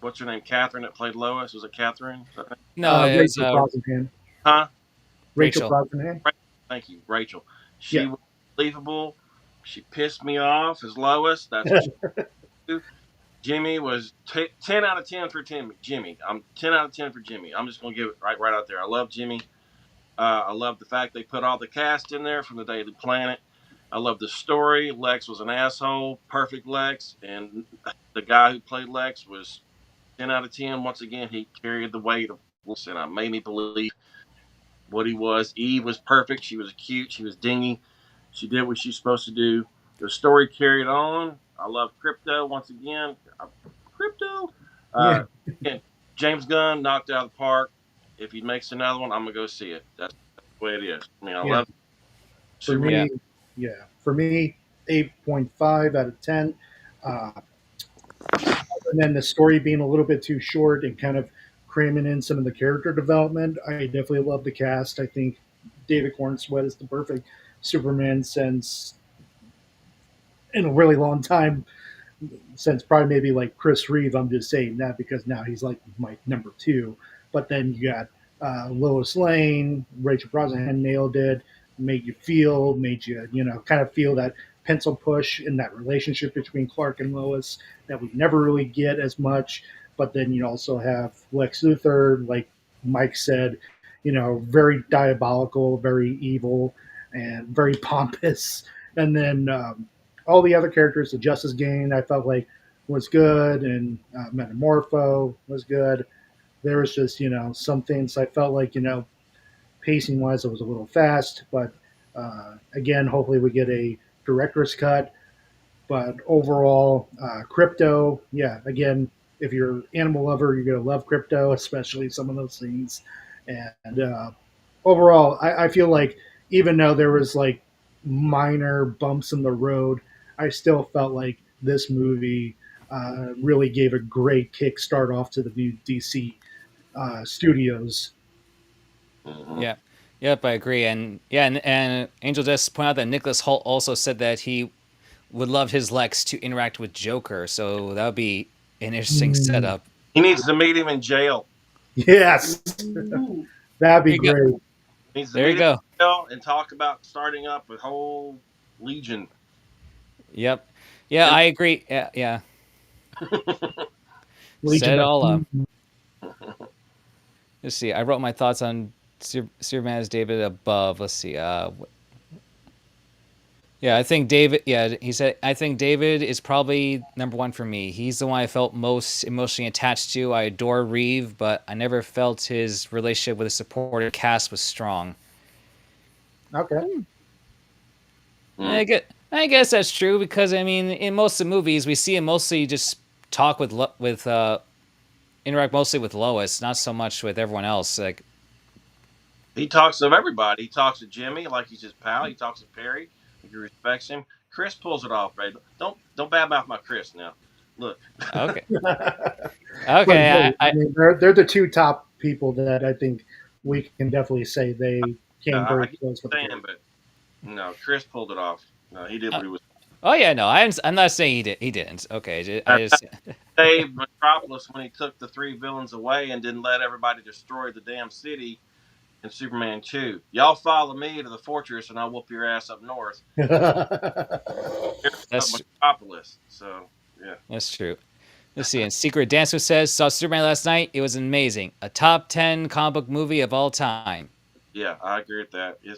What's her name? Catherine that played Lois. Was it Catherine? No, it's Rachel Brosnahan. Huh? Rachel Rachel. Brosnahan. Thank you, Rachel. She Yeah. was believable. She pissed me off as Lois. That's what she do. Jimmy was 10 out of 10 for Jimmy. I'm 10 out of 10 for Jimmy. I'm just going to give it right out there. I love Jimmy. I love the fact they put all the cast in there from the Daily Planet. I love the story. Lex was an asshole. Perfect Lex. And the guy who played Lex was 10 out of 10. Once again, he carried the weight of Lex, and made me believe what he was. Eve was perfect. She was cute. She was dingy. She did what she's supposed to do. The story carried on. I love Crypto once again. Crypto. And James Gunn knocked it out of the park. If he makes another one, I'm gonna go see it. That's the way it is. I mean, I love For me, For me, 8.5 out of 10. And then the story being a little bit too short and kind of cramming in some of the character development. I definitely love the cast. I think David Cornsweet is the perfect Superman since in a really long time, since probably maybe like Chris Reeve. I'm just saying that because now he's like my number two. But then you got Lois Lane, Rachel Brosnahan nailed it, made you kind of feel that pencil push in that relationship between Clark and Lois that we never really get as much. But then you also have Lex Luthor, like Mike said, very diabolical, very evil, and very pompous. And then all the other characters, the Justice Gang, I felt like was good, and Metamorpho was good. There was just some things I felt like pacing wise it was a little fast, but again, hopefully we get a director's cut. But overall, Crypto, yeah, again, if you're an animal lover, you're gonna love Crypto, especially some of those things. And overall, I feel like even though there was like minor bumps in the road, I still felt like this movie really gave a great kickstart off to the new DC studios. Mm-hmm. Yeah. Yep, I agree. And Angel just pointed out that Nicholas Hoult also said that he would love his Lex to interact with Joker, so that would be an interesting setup. He needs to meet him in jail. Yes, that'd be great. He needs to There meet you go. him in jail and talk about starting up a whole legion. Yep. Yeah, I agree. Yeah. Set it all up. Let's see. I wrote my thoughts on Superman as David above. Let's see. Yeah, I think David. Yeah, he said. I think David is probably number one for me. He's the one I felt most emotionally attached to. I adore Reeve, but I never felt his relationship with the supporting cast was strong. Okay. I guess that's true because I mean, in most of the movies, we see him mostly just talk with interact mostly with Lois, not so much with everyone else. Like he talks to everybody. He talks to Jimmy like he's his pal. He talks to Perry. He respects him. Chris pulls it off, right? Don't badmouth my Chris now. Look. Okay. Okay. I mean, they're the two top people that I think we can definitely say they came very close with. But no, Chris pulled it off. No, he did what he was. Oh yeah, no, I'm not saying he didn't. Okay, I just saved Metropolis when he took the 3 villains away and didn't let everybody destroy the damn city in Superman 2. Y'all follow me to the fortress and I'll whoop your ass up north. Here's up That's Metropolis. So, yeah. that's true. Let's see. And Secret Dancer says, saw Superman last night. It was amazing. A top 10 comic book movie of all time. Yeah, I agree with that. Yeah,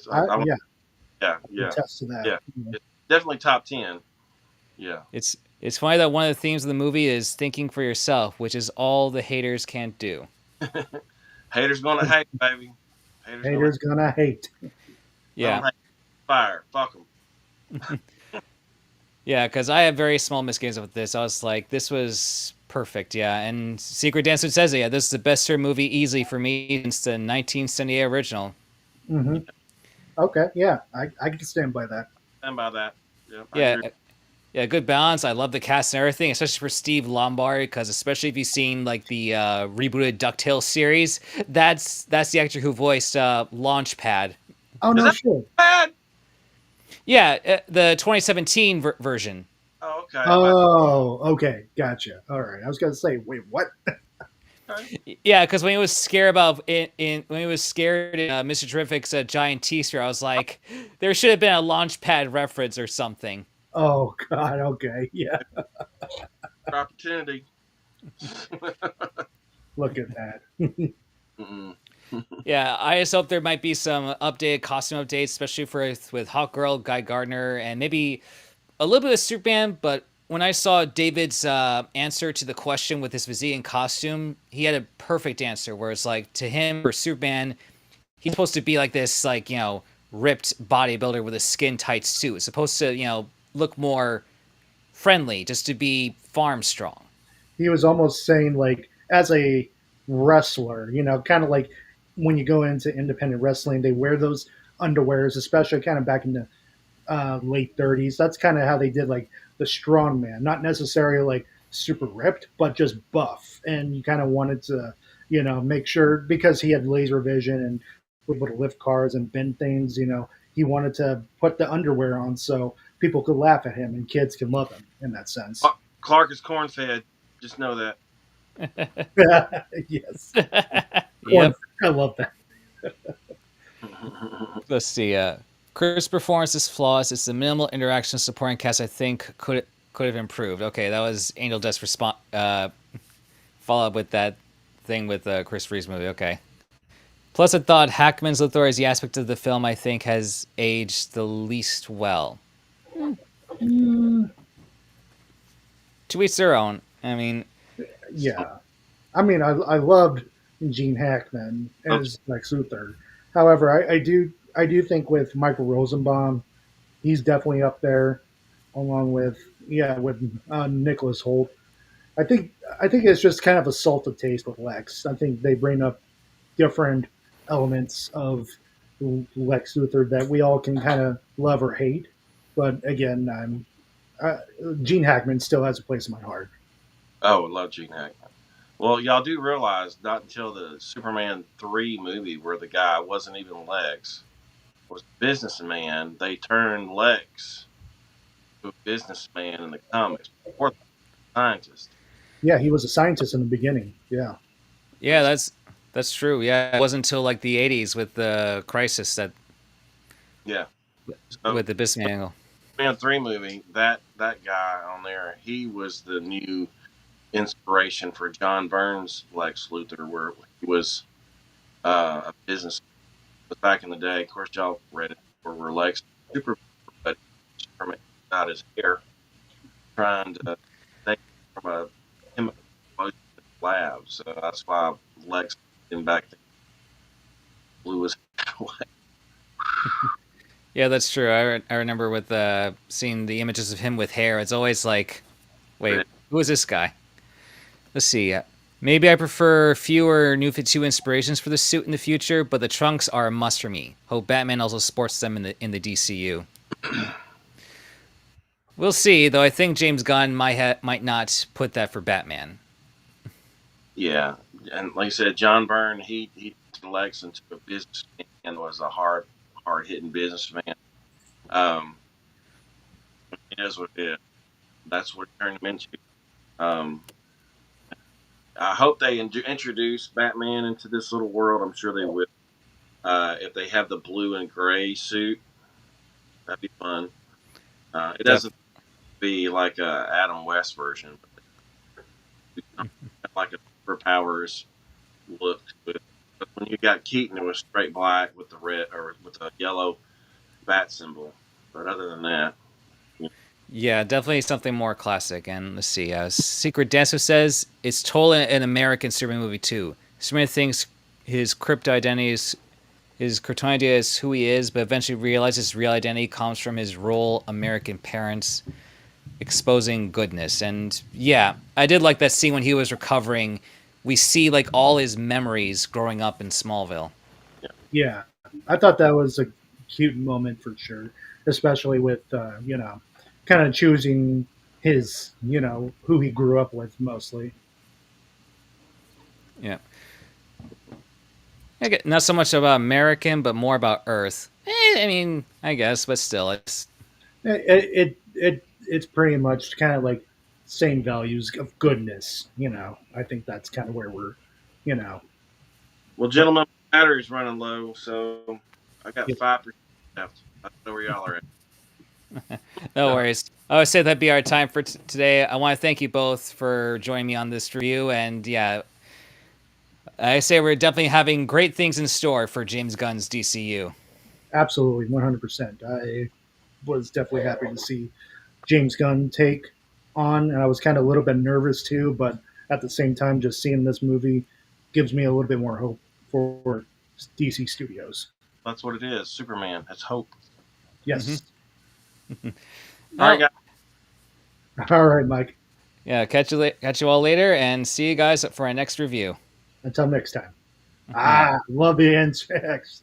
Yeah. attest to that. Yeah. It's definitely top 10. Yeah. It's funny that one of the themes of the movie is thinking for yourself, which is all the haters can't do. Haters gonna hate, baby. Haters gonna hate. Yeah. Hate. Fire. Fuck them. Yeah, because I have very small misgivings with this. I was like, this was perfect, yeah. And Secret Dancer says it, yeah, this is the best superhero movie easily for me since the 1978 original. Mm-hmm. Okay, yeah, I can stand by that. Stand by that. I Yeah, agree. yeah, good balance. I love the cast and everything, especially for Steve Lombard, because especially if you've seen like the rebooted DuckTales series, that's the actor who voiced Launchpad. Oh Is no, that sure. bad? Yeah, the 2017 version. Oh, okay. Oh, okay, gotcha. All right, I was gonna say, wait, what? Okay. Yeah, because when he was scared about when he was scared in Mr. Terrific's giant T-sphere, I was like, there should have been a Launchpad reference or something. Oh God, okay, yeah. Opportunity. Look at that. Mm-mm. Yeah, I just hope there might be some updated costume updates, especially for with Hawkgirl, Guy Gardner, and maybe a little bit of Superman. But when I saw David's answer to the question with his physique and costume, he had a perfect answer. Where it's like to him for Superman, he's supposed to be like this, like ripped bodybuilder with a skin tight suit. It's supposed to look more friendly, just to be farm strong. He was almost saying like, as a wrestler, kind of like when you go into independent wrestling, they wear those underwears, especially kind of back in the late 30s. That's kind of how they did like the strong man, not necessarily like super ripped, but just buff. And you kind of wanted to, make sure because he had laser vision and was able to lift cars and bend things, he wanted to put the underwear on so people could laugh at him and kids can love him in that sense. Clark is corn fed. Just know that. Yes. Yep. I love that. Let's see. Chris' performance is flawless. It's the minimal interaction supporting cast I think could have improved. Okay, that was Angel Dust's response. Follow up with that thing with Chris Reeve's movie. Okay. Plus, I thought Hackman's Luthor is the aspect of the film I think has aged the least well. To each their own. I mean, Yeah. I mean, I loved Gene Hackman as Lex Luthor. However, I do think with Michael Rosenbaum, he's definitely up there, along with Nicholas Holt. I think it's just kind of a salted taste with Lex. I think they bring up different elements of Lex Luthor that we all can kind of love or hate. But again, Gene Hackman still has a place in my heart. Oh, I love Gene Hackman. Well, y'all do realize not until the Superman 3 movie where the guy wasn't even Lex, was a businessman, they turned Lex to a businessman in the comics before the scientist. Yeah, he was a scientist in the beginning. Yeah. yeah, that's true. Yeah, it wasn't until like the '80s with the Crisis that Yeah. So, with the business angle. Superman 3 movie, that guy on there, he was the new inspiration for John Byrne's Lex Luthor, where he was a business. But back in the day, of course, y'all read it, where Lex super, but Superman got his hair trying to take from a chemical explosion in the lab. So that's why Lex in back then blew his hair away. Yeah, that's true. I remember with seeing the images of him with hair. It's always like, wait, who is this guy? Let's see. Maybe I prefer fewer New 52 inspirations for the suit in the future, but the trunks are a must for me. Hope Batman also sports them in the DCU. We'll see, though. I think James Gunn might not put that for Batman. Yeah, and like I said, John Byrne, he turned Lex into a businessman and was a hard hitting businessman. Um, it is what it is. That's what it turned him into. I hope they introduce Batman into this little world. I'm sure they will. If they have the blue and gray suit, that'd be fun. It Def- doesn't be like a Adam West version, but like a superpowers look to it. But when you got Keaton, it was straight black with the red or with a yellow bat symbol. But other than that, yeah, definitely something more classic. And let's see. Secret Dancer says it's totally an American Superman movie too. Superman thinks his crypto identity is his Krypton idea is who he is, but eventually realizes his real identity comes from his rural American parents exposing goodness. And yeah, I did like that scene when he was recovering. We see like all his memories growing up in Smallville. Yeah, I thought that was a cute moment for sure, especially with kind of choosing his who he grew up with mostly. Yeah. Not so much about American, but more about Earth. I mean, I guess, but still, it's It's pretty much kind of like same values of goodness. I think that's kind of where we're, you know, well, but gentlemen, my battery's running low, so I got yeah, 5% left. I don't know where y'all are at. no worries. I would say that'd be our time for today. I want to thank you both for joining me on this review, and yeah, I say we're definitely having great things in store for James Gunn's DCU. absolutely 100%. I was definitely happy to see James Gunn take on, and I was kind of a little bit nervous too, but at the same time, just seeing this movie gives me a little bit more hope for DC Studios. That's what it is. Superman. It's hope. Yes. All right, Well, guys. All right, Mike. yeah, catch you all later, and see you guys for our next review. Until next time. Love the insects.